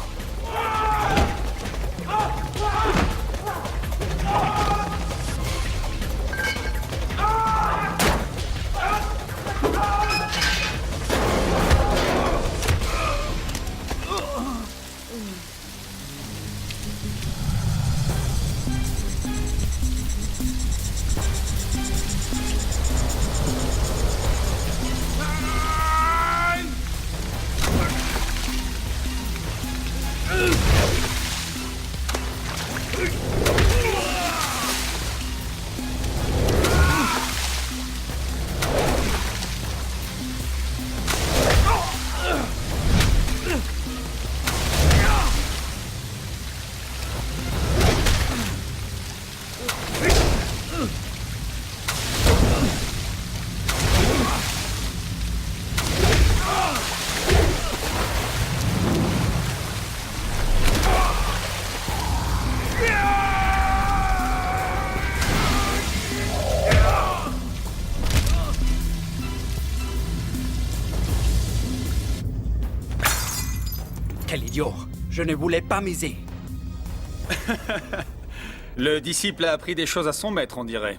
Quel idiot! Je ne voulais pas miser. Le disciple a appris des choses à son maître, on dirait.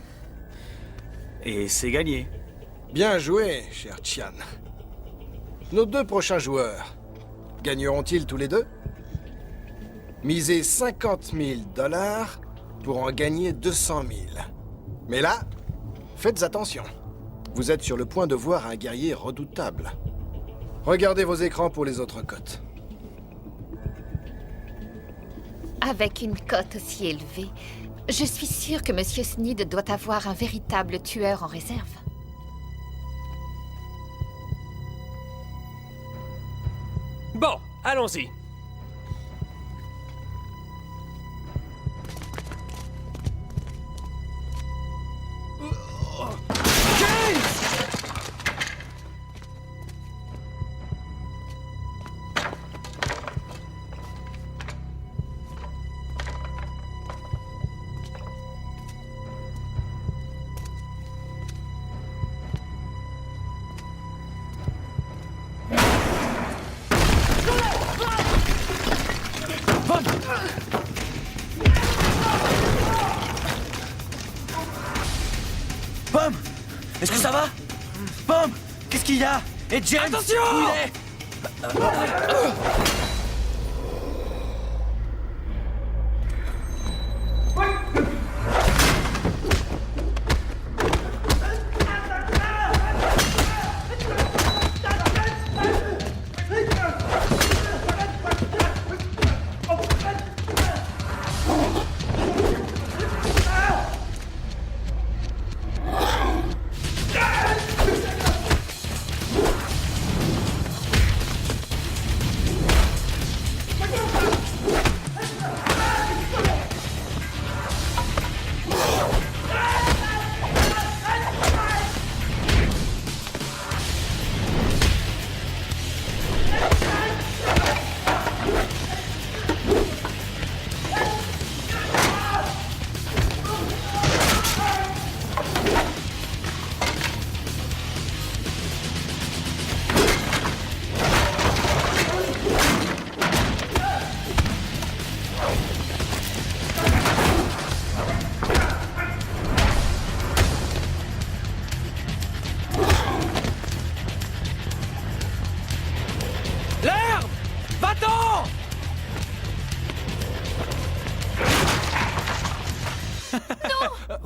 Et c'est gagné. Bien joué, cher Tian. Nos deux prochains joueurs gagneront-ils tous les deux? Misez 50 000 $ pour en gagner 200 000. Mais là, faites attention. Vous êtes sur le point de voir un guerrier redoutable. Regardez vos écrans pour les autres cotes. Avec une cote aussi élevée, je suis sûre que Monsieur Sneed doit avoir un véritable tueur en réserve. Bon, allons-y. Pomme! Est-ce que ça va? Pomme! Qu'est-ce qu'il y a? Et James? Attention! Où il est?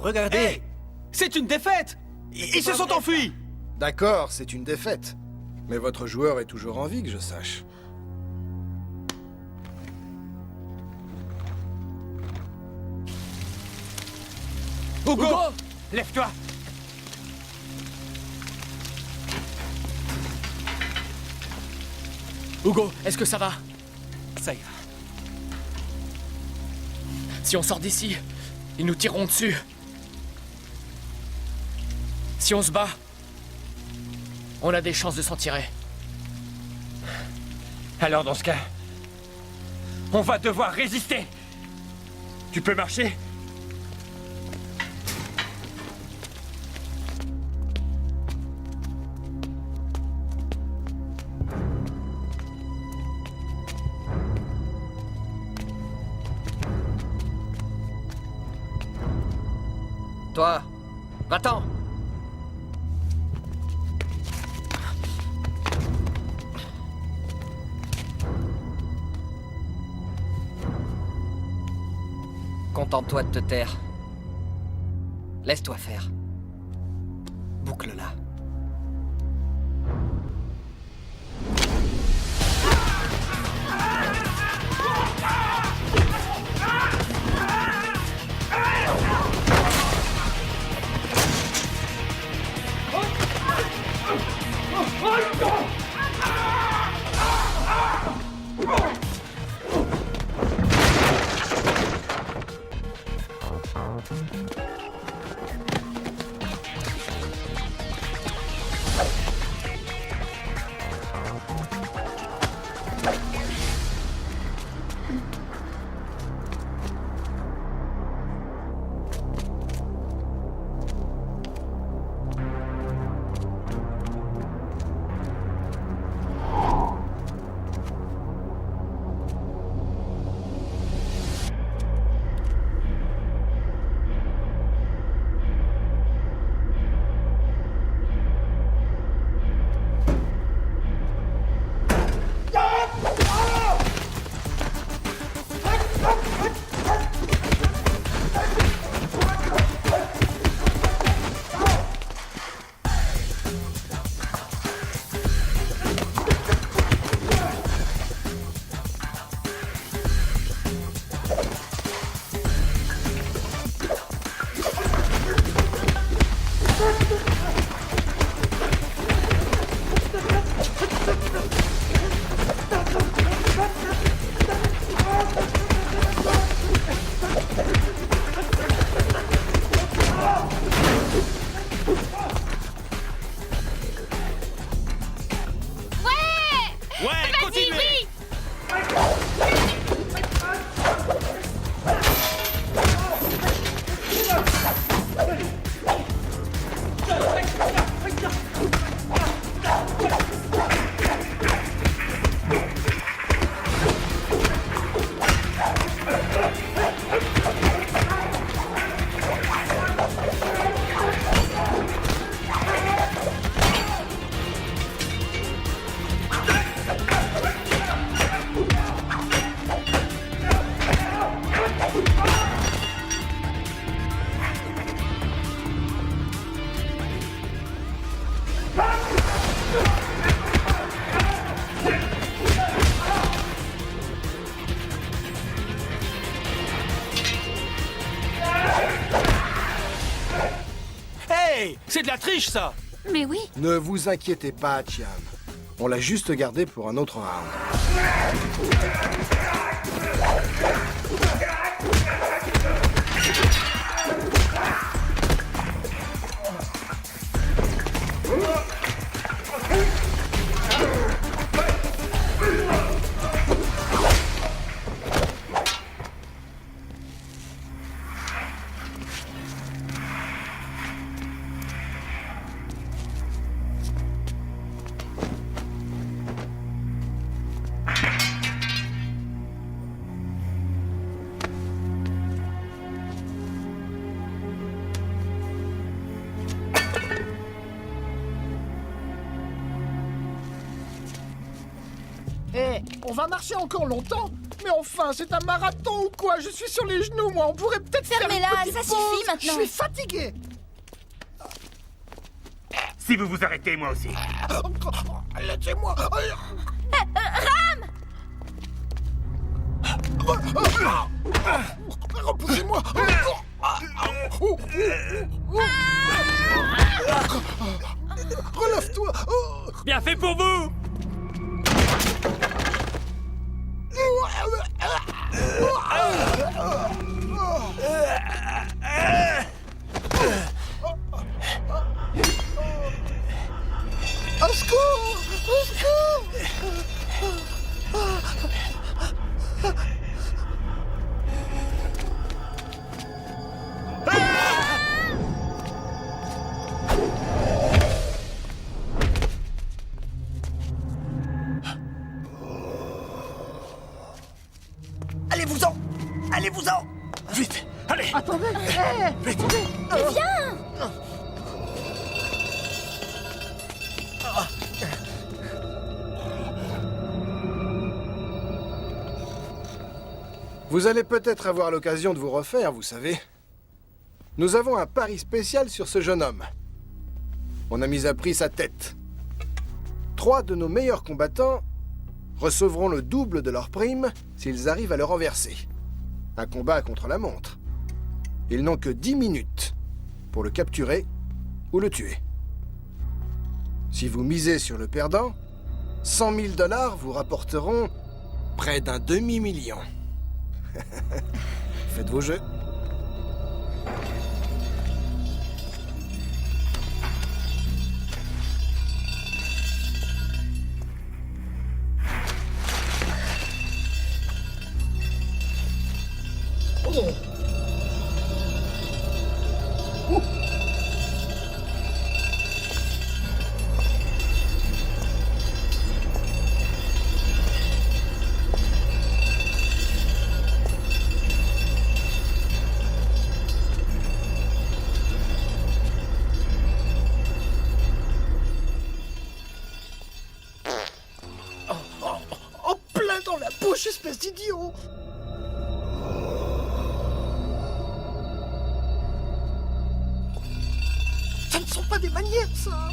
regardez. Hey, c'est une défaite. Ils se sont enfuis. D'accord, c'est une défaite. Mais votre joueur est toujours en vie, que je sache. Hugo, lève-toi. Hugo, est-ce que ça va? Ça ira. Si on sort d'ici, ils nous tireront dessus. Si on se bat, on a des chances de s'en tirer. Alors dans ce cas, on va devoir résister. Tu peux marcher? Toi, va-t'en. Contente-toi de te taire. Laisse-toi faire. Boucle-la. C'est de la triche, ça. Mais oui. Ne vous inquiétez pas, Tiam. On l'a juste gardé pour un autre round. On va marcher encore longtemps. Mais enfin, c'est un marathon ou quoi? Je suis sur les genoux, moi. On pourrait peut-être faire une Fermez-la, petite ça pause. suffit maintenant. Je suis fatigué. Si vous vous arrêtez, moi aussi. Laissez-moi. Repoussez-moi. Relève-toi. Bien fait pour vous! Au secours! Au secours! Allez-vous-en! Allez-vous-en! Vite! Allez! Attendez! Vite! Mais viens! Vous allez peut-être avoir l'occasion de vous refaire, vous savez. Nous avons un pari spécial sur ce jeune homme. On a mis à prix sa tête. 3 de nos meilleurs combattants recevront le double de leur prime s'ils arrivent à le renverser. Un combat contre la montre. Ils n'ont que 10 minutes pour le capturer ou le tuer. Si vous misez sur le perdant, 100 000 $ vous rapporteront près d'un demi-million. Faites vos jeux. En plein dans la bouche, espèce d'idiot! Ça ne sont pas des manières, ça!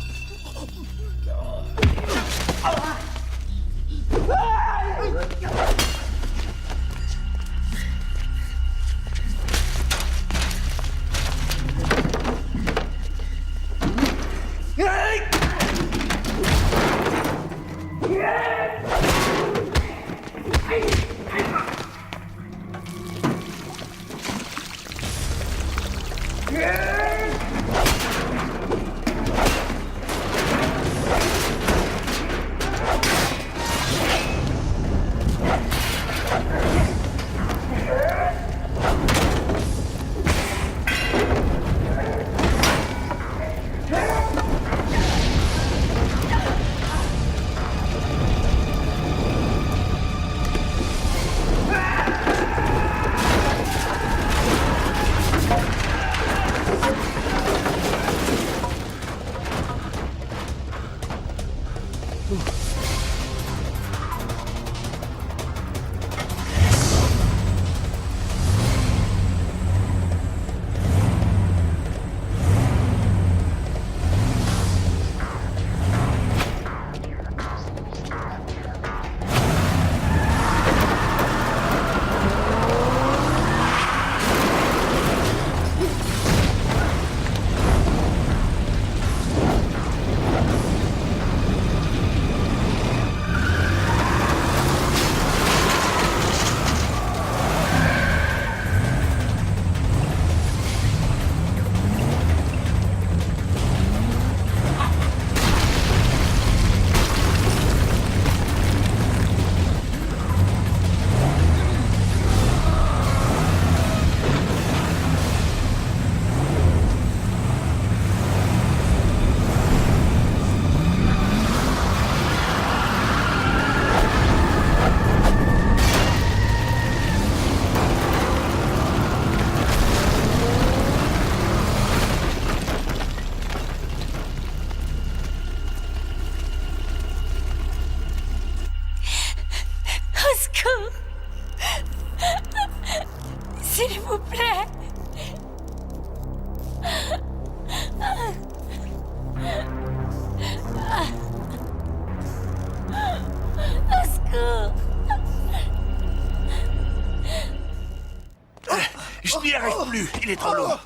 Je n'y arrive plus, il est trop lourd.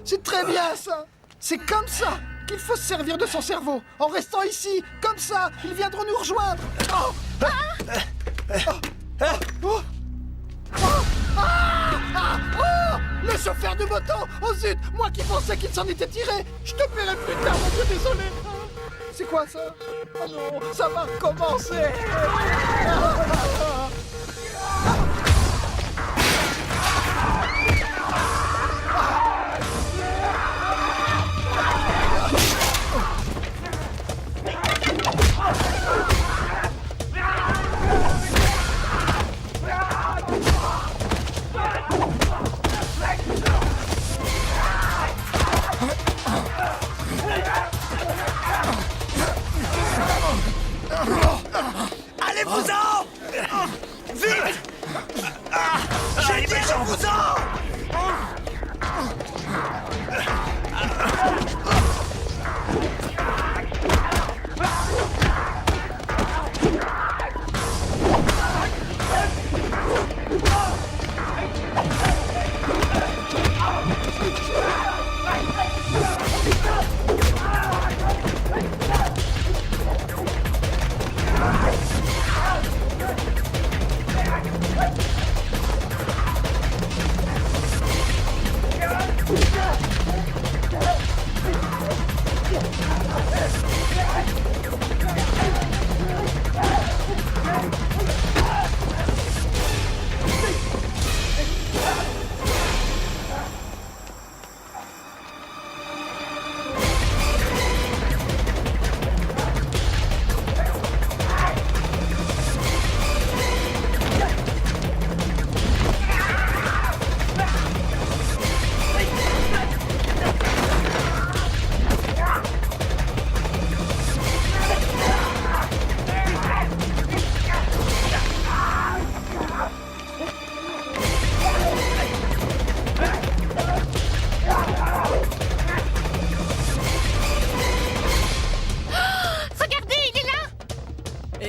C'est très bien ça. C'est comme ça qu'il faut se servir de son cerveau. En restant ici, comme ça, ils viendront nous rejoindre. Le chauffeur de moto. Oh zut, moi qui pensais qu'il s'en était tiré. Je te paierai plus tard, mon Dieu, désolé. C'est quoi ça? Oh non, ça va recommencer. Allez-vous-en! Vite! J'ai dit allez-vous-en!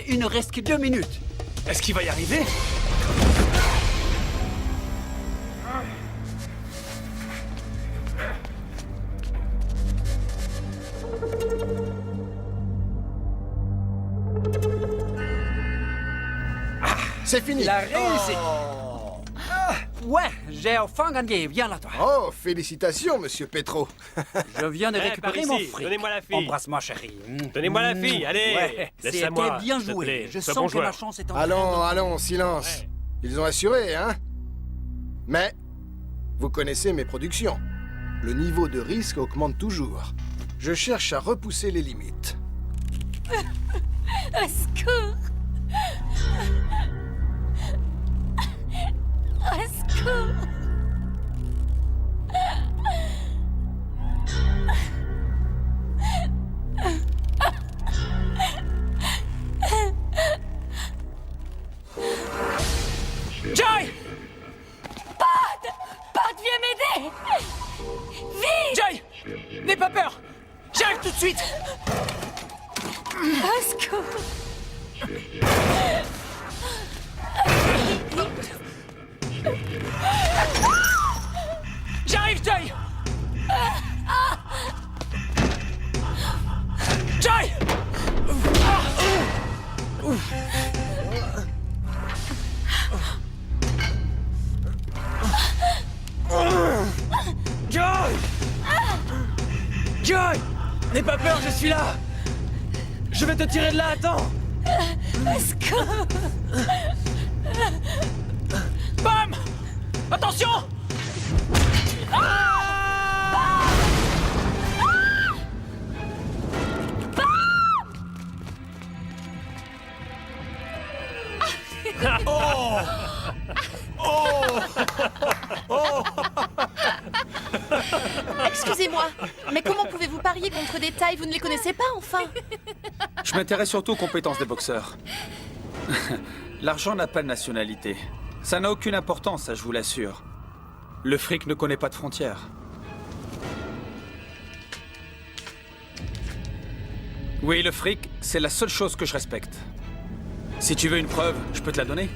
Il ne reste que 2 minutes. Est-ce qu'il va y arriver? C'est fini. La réussite. Ouais, j'ai enfin gagné. Viens là, toi. Oh, félicitations, monsieur Petro. Je viens de par récupérer ici, mon fric. donnez-moi la fille. Embrasse-moi, chérie. Donnez-moi la fille, allez. Ouais, Laisse-la moi, c'était bien s'il te joué. plaît. Je Sois sens bon que joueur. ma chance est en train Allons, silence. Ils ont assuré, hein? Mais, vous connaissez mes productions. Le niveau de risque augmente toujours. Je cherche à repousser les limites. Au secours! Au secours! Joy! Pod, viens m'aider! Vite! Joy! N'aie pas peur! J'arrive tout de suite! Au secours! J'arrive, Joy! Joy! Joy! Joy! N'aie pas peur, je suis là! Je vais te tirer de là, attends! Au secours! Bam! Attention! Oh! Oh! Oh! Excusez-moi, mais comment pouvez-vous parier contre des tailles? Vous ne les connaissez pas, enfin? Je m'intéresse surtout aux compétences des boxeurs. L'argent n'a pas de nationalité. Ça n'a aucune importance, ça je vous l'assure. Le fric ne connaît pas de frontières. Oui, le fric, c'est la seule chose que je respecte. Si tu veux une preuve, je peux te la donner.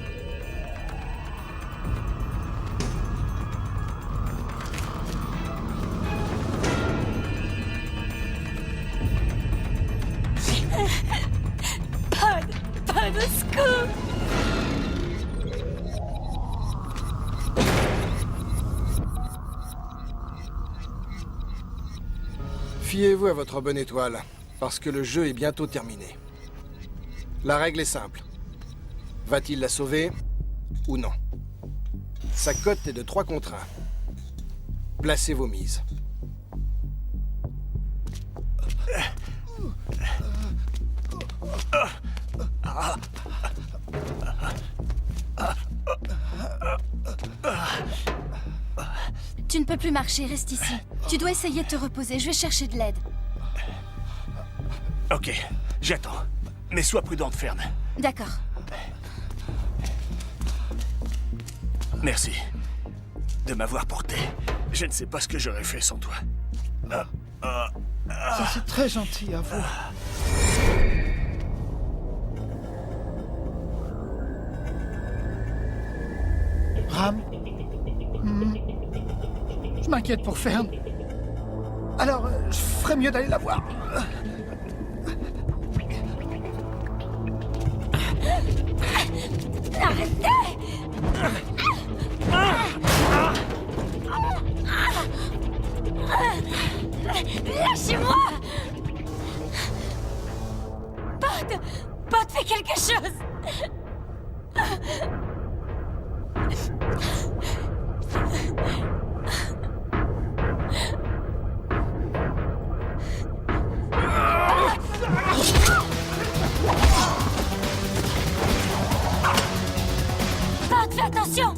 Fiez-vous à votre bonne étoile, parce que le jeu est bientôt terminé. La règle est simple. Va-t-il la sauver ou non? Sa cote est de 3 contre 1. Placez vos mises. Tu ne peux plus marcher, reste ici. Tu dois essayer de te reposer, je vais chercher de l'aide. Ok, j'attends. Mais sois prudente, Fern. D'accord. Merci de m'avoir porté. Je ne sais pas ce que j'aurais fait sans toi. Ça, c'est très gentil à vous. Ram? Je m'inquiète pour Fern. Alors, je ferais mieux d'aller la voir. Arrêtez! Lâchez-moi! Pod, fais quelque chose! Pod, fais attention!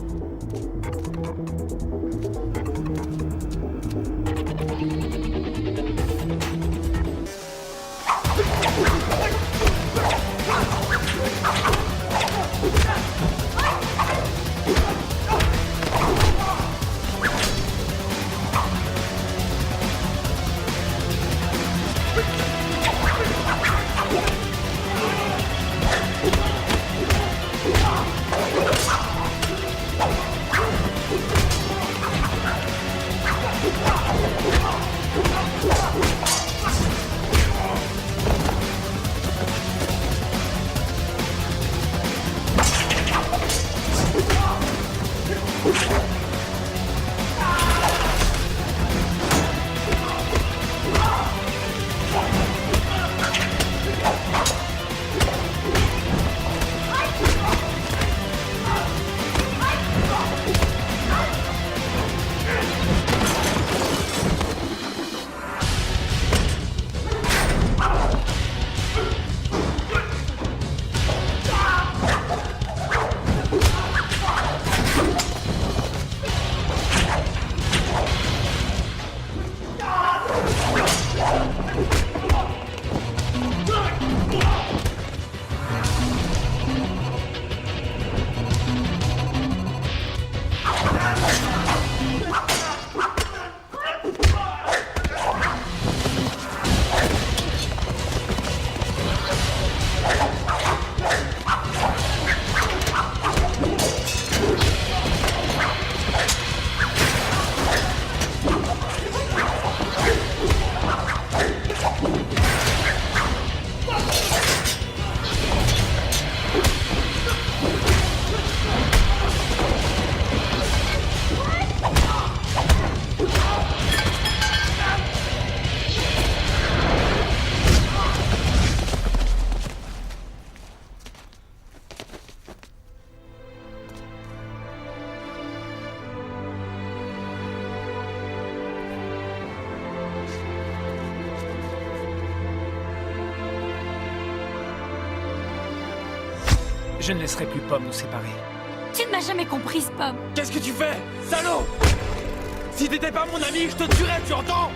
Je ne laisserai plus Pomme nous séparer. Tu ne m'as jamais comprise, Pomme. Qu'est-ce que tu fais, salaud? Si t'étais pas mon ami, je te tuerais, tu entends?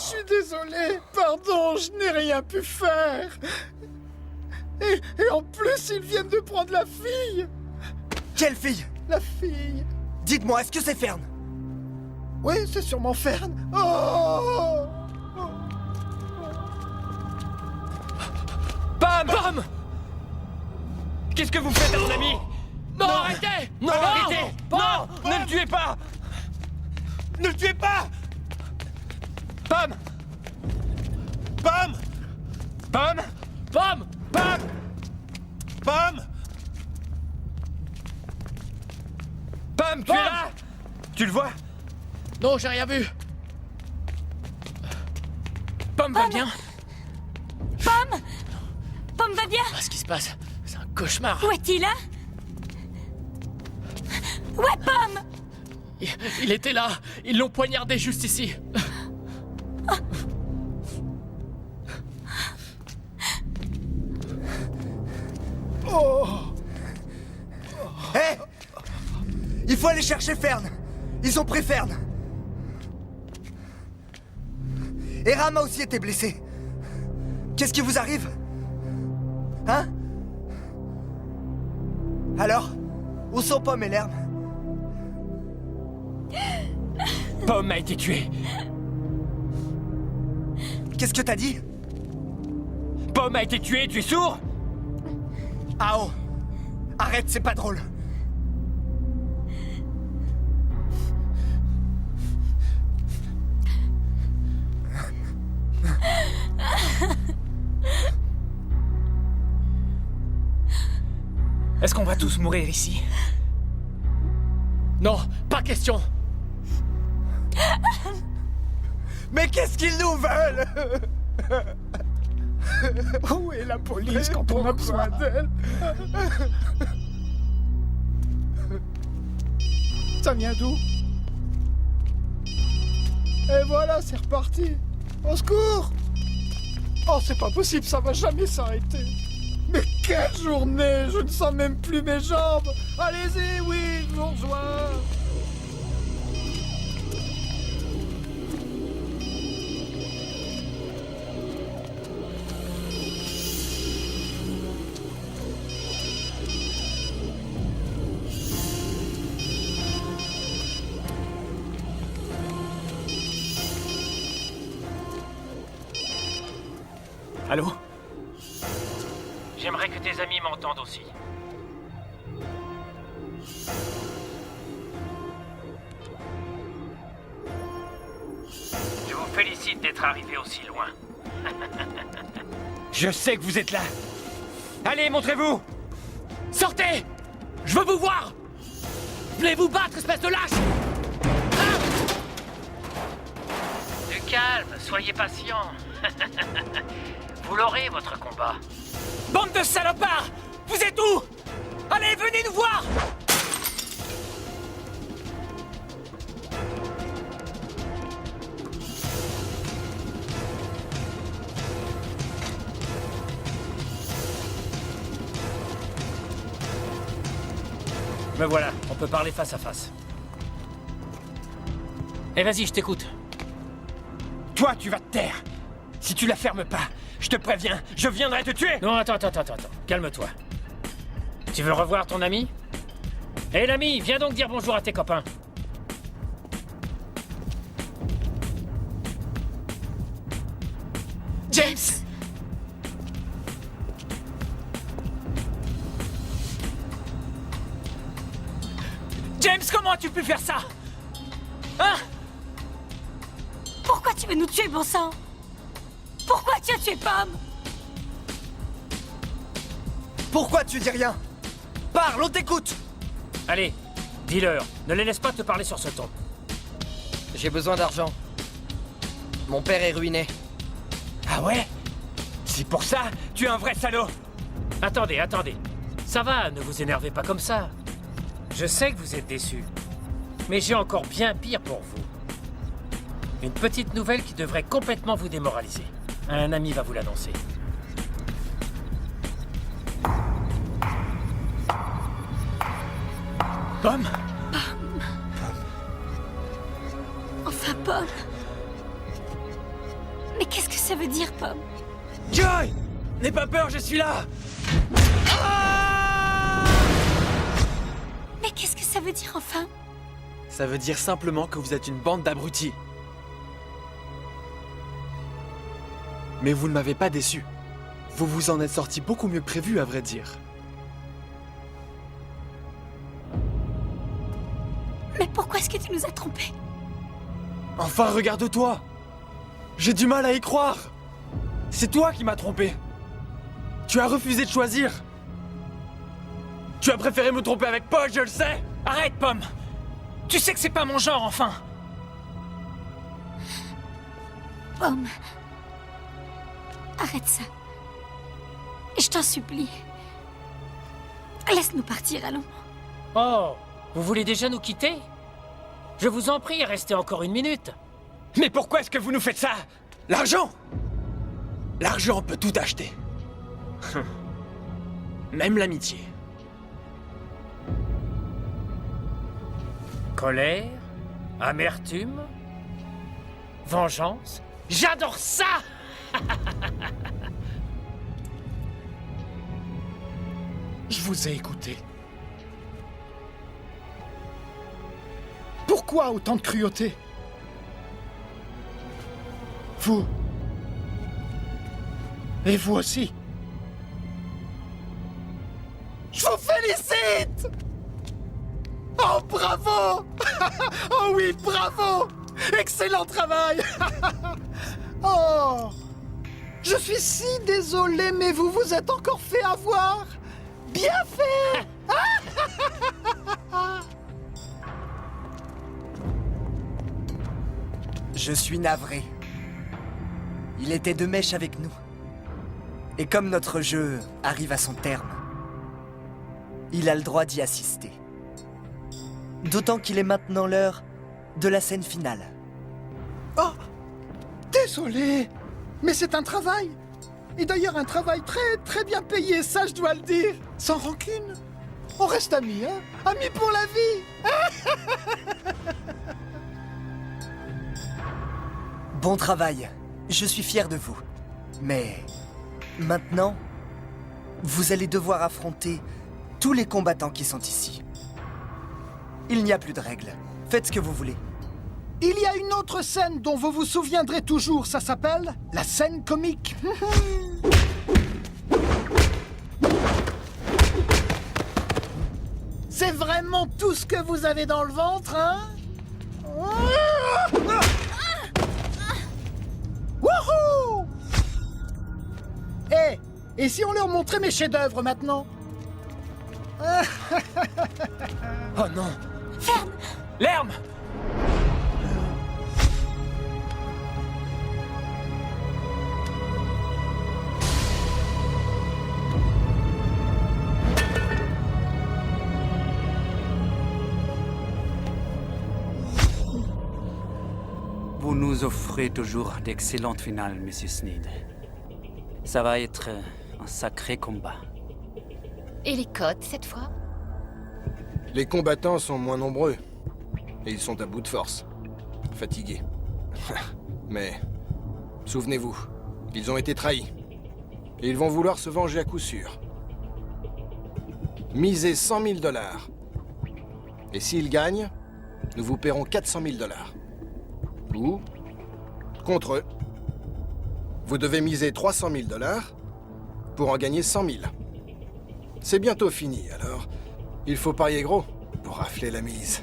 suis désolé. Pardon, je n'ai rien pu faire. Et en plus, ils viennent de prendre la fille. Quelle fille? La fille. Dites-moi, est-ce que c'est Fern? Oui, c'est sûrement Fern. Oh! Pam! Qu'est-ce que vous faites à mon ami? Non, arrêtez! Non, arrêtez! Non! Ne le tuez pas! Ne le tuez pas! Pam! Pam! Pam! Pam! Pam! Pam! Pam, tu es là? Tu le vois? Non, j'ai rien vu. Pomme va bien? Pomme! Pomme va bien? Qu'est-ce qui se passe? C'est un cauchemar. Où est-il, hein? Où est Pomme? Il était là. Ils l'ont poignardé juste ici. Oh! Hé! Il faut aller chercher Fern. Ils ont pris Fern. Et Ram a aussi été blessé. Qu'est-ce qui vous arrive? Hein? Alors? Où sont Pomme et Lerme? Pomme a été tuée. Qu'est-ce que t'as dit? Pomme a été tuée, tu es sourd? Ao! Arrête, c'est pas drôle. Est-ce qu'on va tous mourir ici? Non, pas question. Mais qu'est-ce qu'ils nous veulent? Où est la police quand on a besoin d'elle? Ça vient d'où? Et voilà, c'est reparti. Au secours! Oh, c'est pas possible, ça va jamais s'arrêter. Mais quelle journée! Je ne sens même plus mes jambes. Allez-y, oui, je vous rejoins. Allô? J'aimerais que tes amis m'entendent aussi. Je vous félicite d'être arrivé aussi loin. Je sais que vous êtes là. Allez, montrez-vous! Sortez! Je veux vous voir! Venez vous battre, espèce de lâche! Du calme, soyez patient. Vous l'aurez, votre combat. Bande de salopards! Vous êtes où? Allez, venez nous voir! Me voilà, on peut parler face à face. Eh vas-y, je t'écoute. Toi, tu vas te taire. Si tu la fermes pas, je te préviens, je viendrai te tuer. Non, attends. Calme-toi. Tu veux revoir ton ami? Hé l'ami, viens donc dire bonjour à tes copains. James! James, comment as-tu pu faire ça? Hein? Pourquoi tu veux nous tuer, bon sang? Pourquoi tu as tué Pomme? Pourquoi tu dis rien? Parle, on t'écoute! Allez, dis-leur, ne les laisse pas te parler sur ce ton. J'ai besoin d'argent. Mon père est ruiné. Ah ouais? C'est pour ça? Tu es un vrai salaud! Attendez. Ça va, ne vous énervez pas comme ça. Je sais que vous êtes déçus. Mais j'ai encore bien pire pour vous. Une petite nouvelle qui devrait complètement vous démoraliser. Un ami va vous l'annoncer. Pomme? Enfin, Pomme. ça veut dire, Pomme? Joy! N'aie pas peur, je suis là! Mais qu'est-ce que ça veut dire, enfin? Ça veut dire simplement que vous êtes une bande d'abrutis. Mais vous ne m'avez pas déçu. Vous vous en êtes sorti beaucoup mieux que prévu, à vrai dire. Mais pourquoi est-ce que tu nous as trompés? Enfin, regarde-toi! J'ai du mal à y croire! C'est toi qui m'as trompé! Tu as refusé de choisir! Tu as préféré me tromper avec Paul, je le sais! Arrête, Pomme! Tu sais que c'est pas mon genre, enfin! Pomme. Arrête ça. Je t'en supplie. Laisse-nous partir, allons. Oh, vous voulez déjà nous quitter? Je vous en prie, restez encore une minute. Mais pourquoi est-ce que vous nous faites ça? L'argent! L'argent peut tout acheter. Même l'amitié. Colère? Amertume? Vengeance? J'adore ça! Je vous ai écouté. Pourquoi autant de cruauté? Vous. Et vous aussi. Je vous félicite! Oh, bravo! Oh oui, bravo! Excellent travail! Oh! Je suis si désolé, mais vous vous êtes encore fait avoir! Bien fait! Je suis navré. Il était de mèche avec nous. Et comme notre jeu arrive à son terme, il a le droit d'y assister. D'autant qu'il est maintenant l'heure de la scène finale. Oh! Désolé! Mais c'est un travail! Et d'ailleurs un travail très bien payé, ça je dois le dire! Sans rancune! On reste amis, hein? Amis pour la vie! Bon travail. Je suis fier de vous. Mais maintenant, vous allez devoir affronter tous les combattants qui sont ici. Il n'y a plus de règles. Faites ce que vous voulez. Il y a une autre scène dont vous vous souviendrez toujours, ça s'appelle la scène comique. C'est vraiment tout ce que vous avez dans le ventre, hein? Wouhou! Et si on leur montrait mes chefs-d'œuvre maintenant? Oh non! Ferme! L'herbe! Vous nous offrez toujours d'excellentes finales, Monsieur Sneed. Ça va être un sacré combat. Et les codes, cette fois? Les combattants sont moins nombreux. Et ils sont à bout de force. Fatigués. Mais, souvenez-vous, ils ont été trahis. Et ils vont vouloir se venger à coup sûr. Misez 100 000 $. Et s'ils gagnent, nous vous paierons 400 000 $. Ou, contre eux, vous devez miser 300 000 $ pour en gagner 100 000. C'est bientôt fini, alors il faut parier gros pour rafler la mise.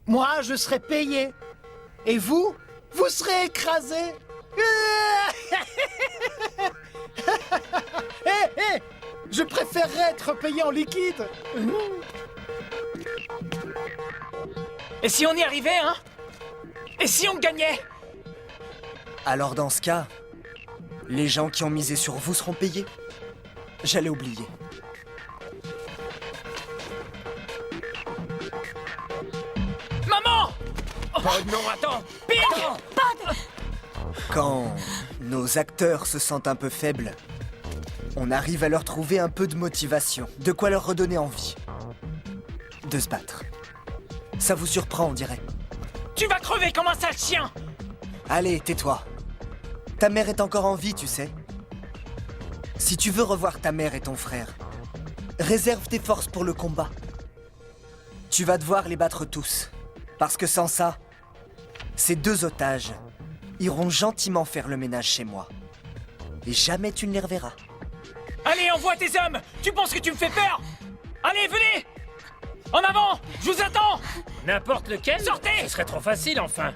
Moi, je serai payé. Et vous, vous serez écrasé. Hé, je préférerais être payé en liquide. Et si on y arrivait, hein? Et si on gagnait? Alors dans ce cas, les gens qui ont misé sur vous seront payés. J'allais oublier. Maman! Oh non, attends! Pire! Quand nos acteurs se sentent un peu faibles, on arrive à leur trouver un peu de motivation, de quoi leur redonner envie de se battre. Ça vous surprend, on dirait. Tu vas crever comme un sale chien! Allez, tais-toi. Ta mère est encore en vie, tu sais. Si tu veux revoir ta mère et ton frère, réserve tes forces pour le combat. Tu vas devoir les battre tous. Parce que sans ça, ces 2 otages iront gentiment faire le ménage chez moi. Et jamais tu ne les reverras. Allez, envoie tes hommes! Tu penses que tu me fais peur? Allez, venez! En avant! Je vous attends! N'importe lequel? Sortez! Ce serait trop facile, enfin.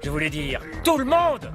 Je voulais dire, tout le monde!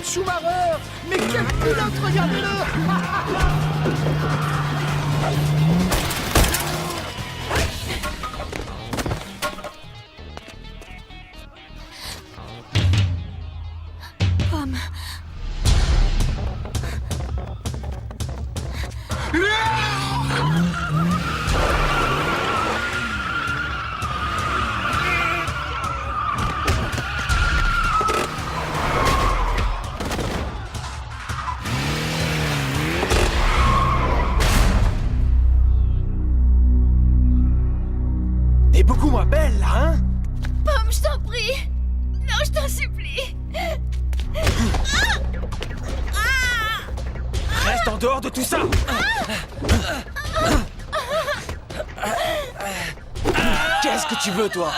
Schumacher! Mais quel pilote, regardez-le! Pomme. T'es beaucoup moins belle, là, hein? Pomme, je t'en prie! Non, je t'en supplie! Reste en dehors de tout ça! Qu'est-ce que tu veux, toi?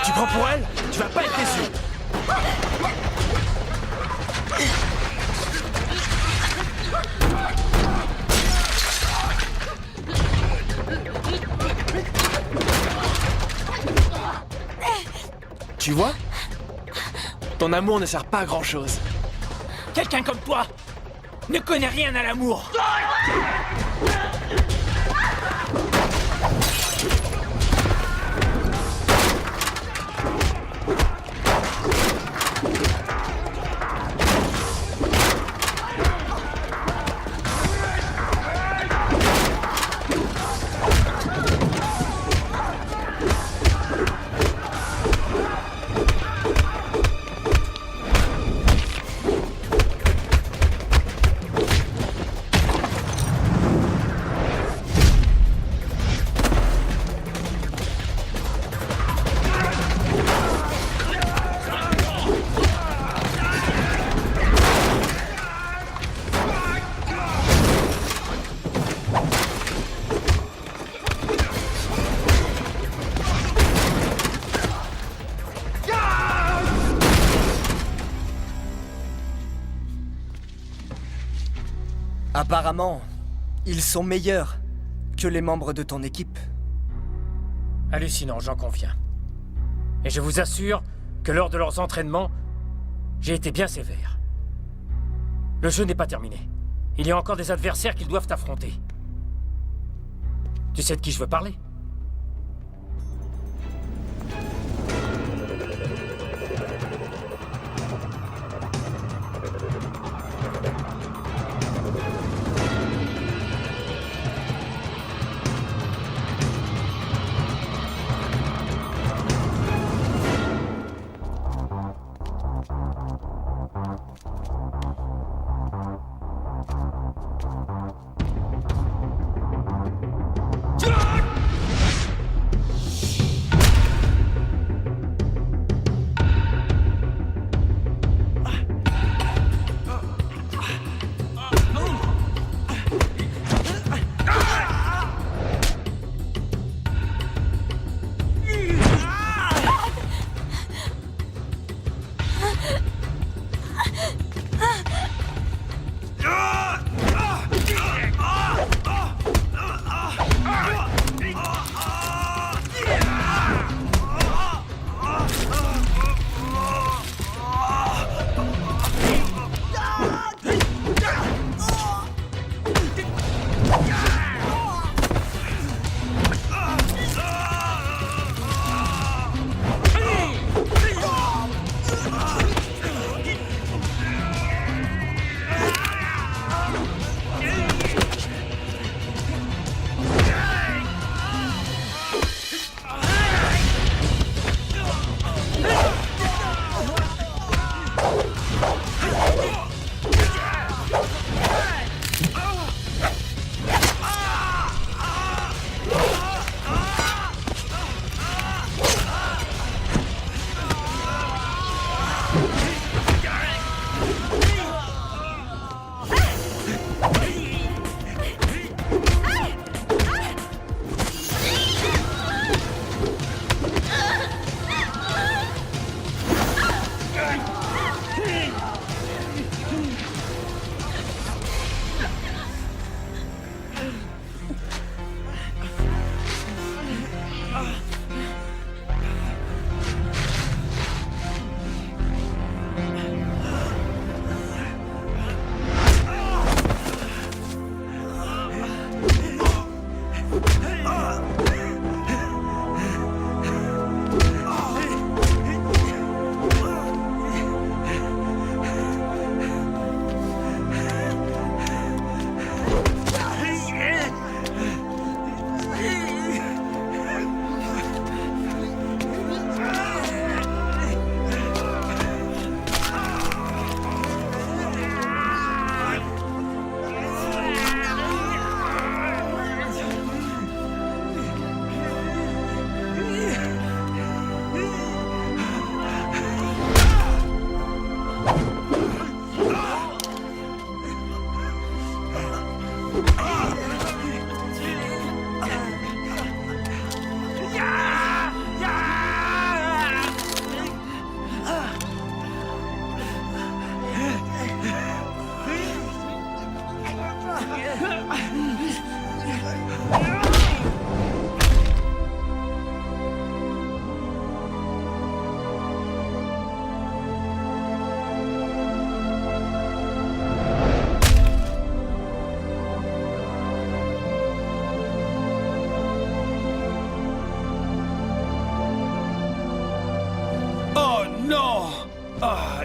Tu prends pour elle? Tu vas pas être déçu! Tu vois? Ton amour ne sert pas à grand-chose. Quelqu'un comme toi ne connaît rien à l'amour. Apparemment, ils sont meilleurs que les membres de ton équipe. Hallucinant, j'en conviens. Et je vous assure que lors de leurs entraînements, j'ai été bien sévère. Le jeu n'est pas terminé. Il y a encore des adversaires qu'ils doivent affronter. Tu sais de qui je veux parler?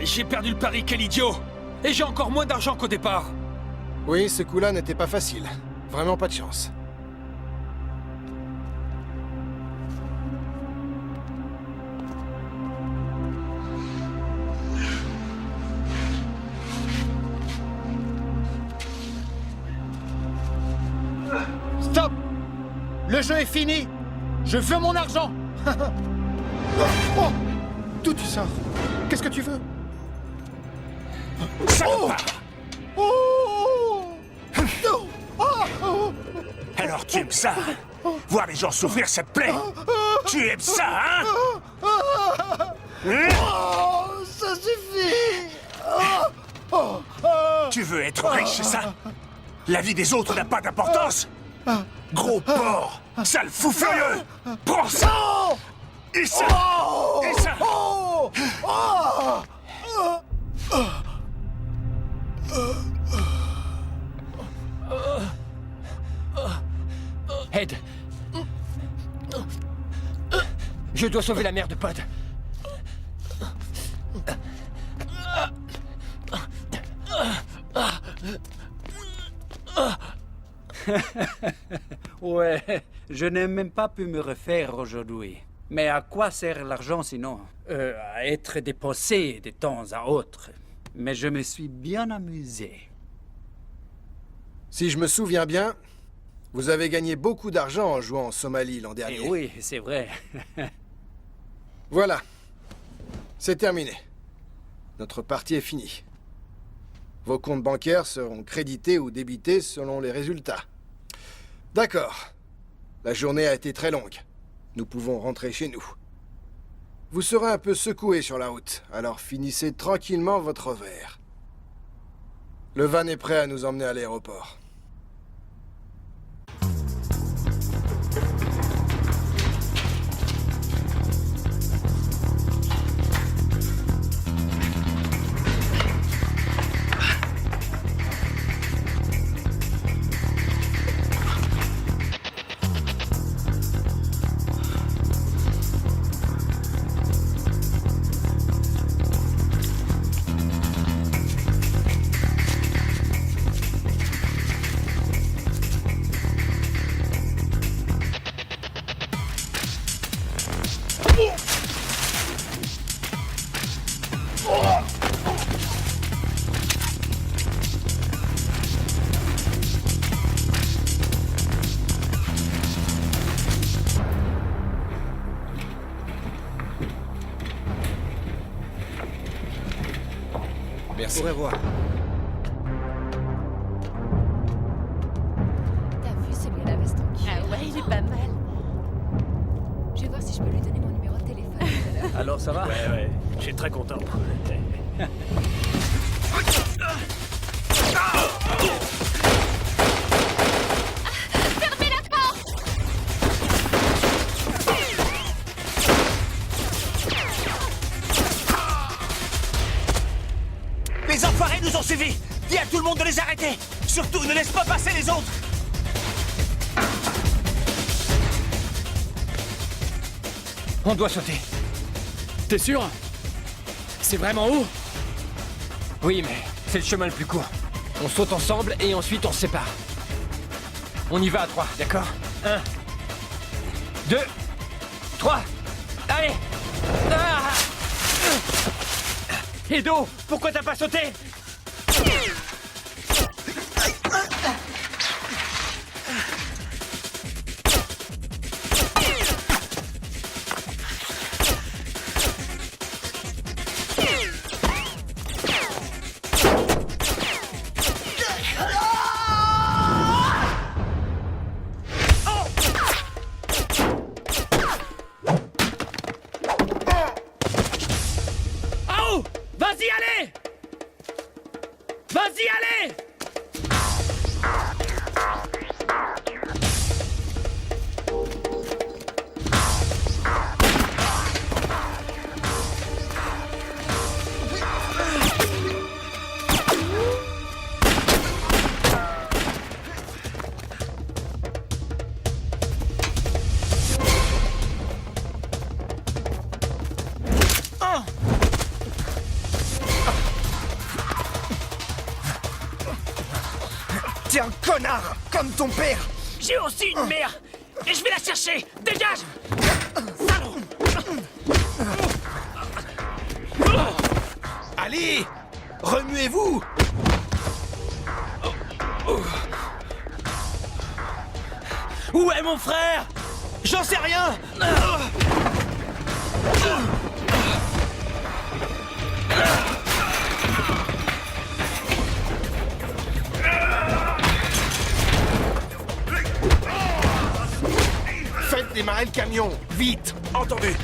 J'ai perdu le pari, quel idiot! Et j'ai encore moins d'argent qu'au départ! Oui, ce coup-là n'était pas facile. Vraiment pas de chance. Stop! Le jeu est fini! Je veux mon argent! Oh! D'où tu sors? Qu'est-ce que tu veux? Alors tu aimes ça? Voir les gens souffrir, ça te plaît? Tu aimes ça, hein? Ça suffit! Tu veux être riche, c'est ça? La vie des autres n'a pas d'importance. Gros porc, sale fou furieux. Prends ça. Et ça. Et ça. Ed. Je dois sauver la mère de Pod. Ouais, je n'ai même pas pu me refaire aujourd'hui. Mais à quoi sert l'argent sinon? À être dépensé de temps à autre. Mais je me suis bien amusé. Si je me souviens bien, vous avez gagné beaucoup d'argent en jouant en Somalie l'an dernier. Et oui, c'est vrai. Voilà. C'est terminé. Notre partie est finie. Vos comptes bancaires seront crédités ou débités selon les résultats. D'accord. La journée a été très longue. Nous pouvons rentrer chez nous. Vous serez un peu secoué sur la route, alors finissez tranquillement votre verre. Le van est prêt à nous emmener à l'aéroport. Merci. Au revoir. T'as vu celui à la veste en cuir? Ah ouais, il est pas mal. Je vais voir si je peux lui donner mon numéro de téléphone tout à l'heure. Alors ça va? Ouais, je suis très content. Fermez la porte! Les enfoirés nous ont suivis. Dis à tout le monde de les arrêter. Surtout, ne laisse pas passer les autres. On doit sauter. T'es sûr? C'est vraiment haut? Oui, mais c'est le chemin le plus court. On saute ensemble et ensuite on se sépare. On y va à 3, d'accord? 1, 2, 3. Allez! Ah! Edo, pourquoi t'as pas sauté? Oh! Vas-y, allez! Vas-y, allez! T'es un connard, comme ton père. J'ai aussi une mère et je vais la chercher. Dégage! Salaud! Allez! Remuez-vous! Où est mon frère? J'en sais rien! Faites démarrer le camion, vite! Entendu!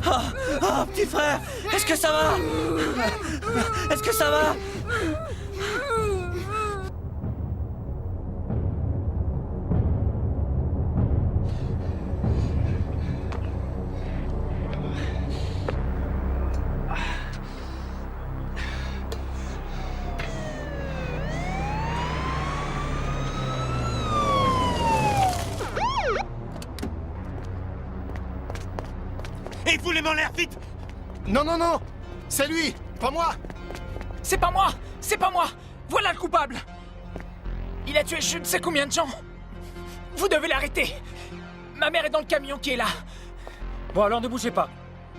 Ah, petit frère, est-ce que ça va? Est-ce que ça va? Et foulez-moi en l'air, vite! Non, non, non! C'est lui! Pas moi! C'est pas moi! C'est pas moi! Voilà le coupable! Il a tué je ne sais combien de gens! Vous devez l'arrêter! Ma mère est dans le camion qui est là! Bon, alors ne bougez pas.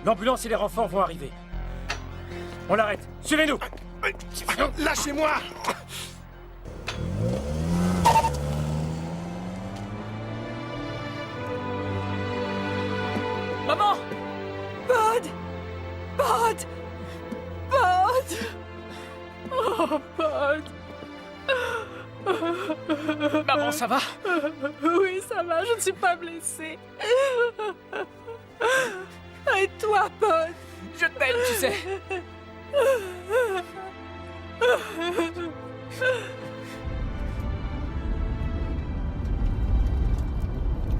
L'ambulance et les renforts vont arriver. On l'arrête. Suivez-nous! Lâchez-moi! Maman! Bud! Bud! Bud! Oh, Bud! Maman, ça va? Oui, ça va, je ne suis pas blessée. Et toi, Bud? Je t'aime, tu sais.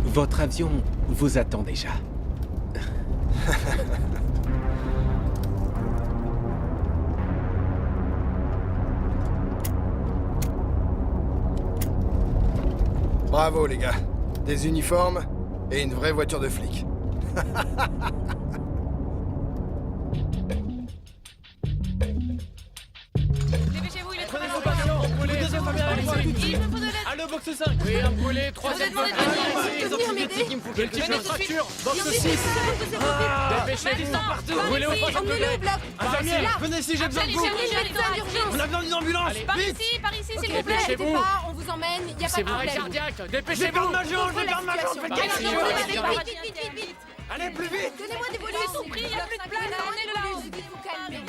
Votre avion vous attend déjà. Bravo les gars. Des uniformes et une vraie voiture de flic. Dépêchez-vous, il est trop bien. Allô, box 5. Oui, un brûlé, 3e box. Il me faut quelque chose. Fracture, box 6. Dépêchez-vous. Brûlé au 3e degré. Infirmière, venez ici, j'ai besoin de vous. On a besoin d'une ambulance. Par ici, s'il vous plaît. N'hésitez pas, on vous emmène, il n'y a pas de problème. Cardiaque, dépêchez-vous. J'ai perdu ma jambe, Vite. Allez, plus vite! Donnez-moi des volumes, je vous prie, il n'y a plus de place, vous calmez,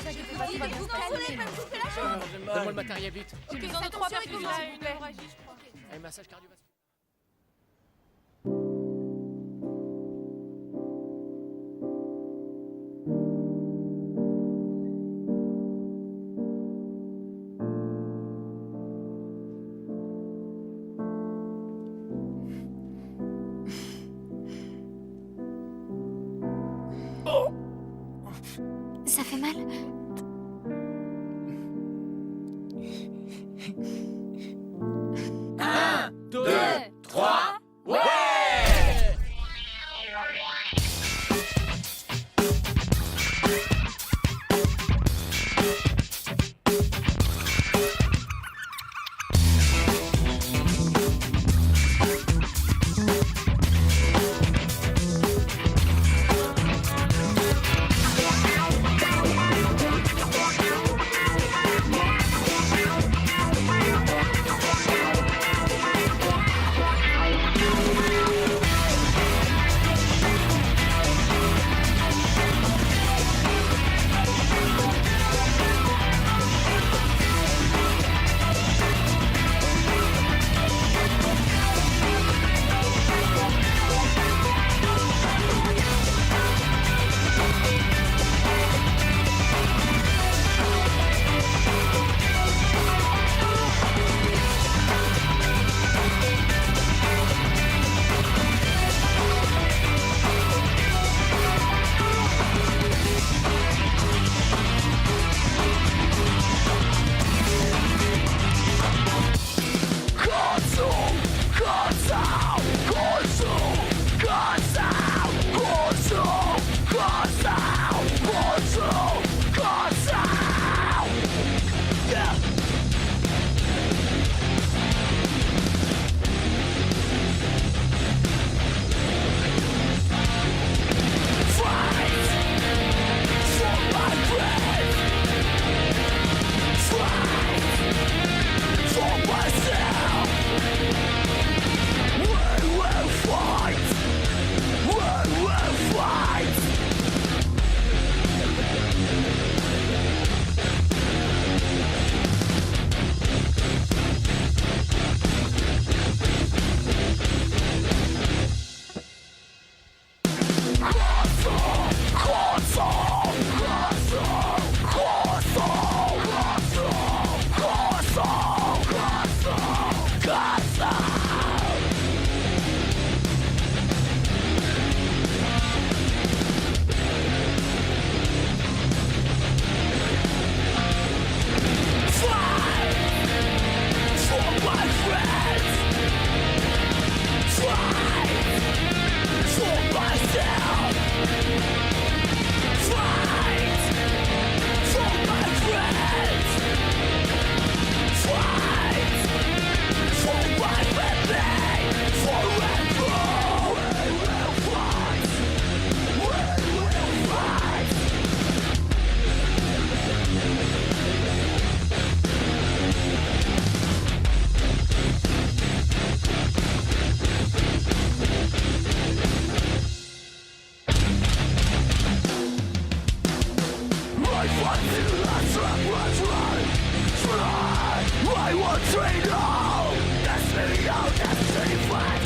vous calmez. Donne-moi le matériel vite. J'ai besoin de 3 personnes, s'il vous plaît. Allez, massage cardiovasculaire. Ça fait mal? Un, 2, 3, ouais! Cross I will train all destiny, destiny fight.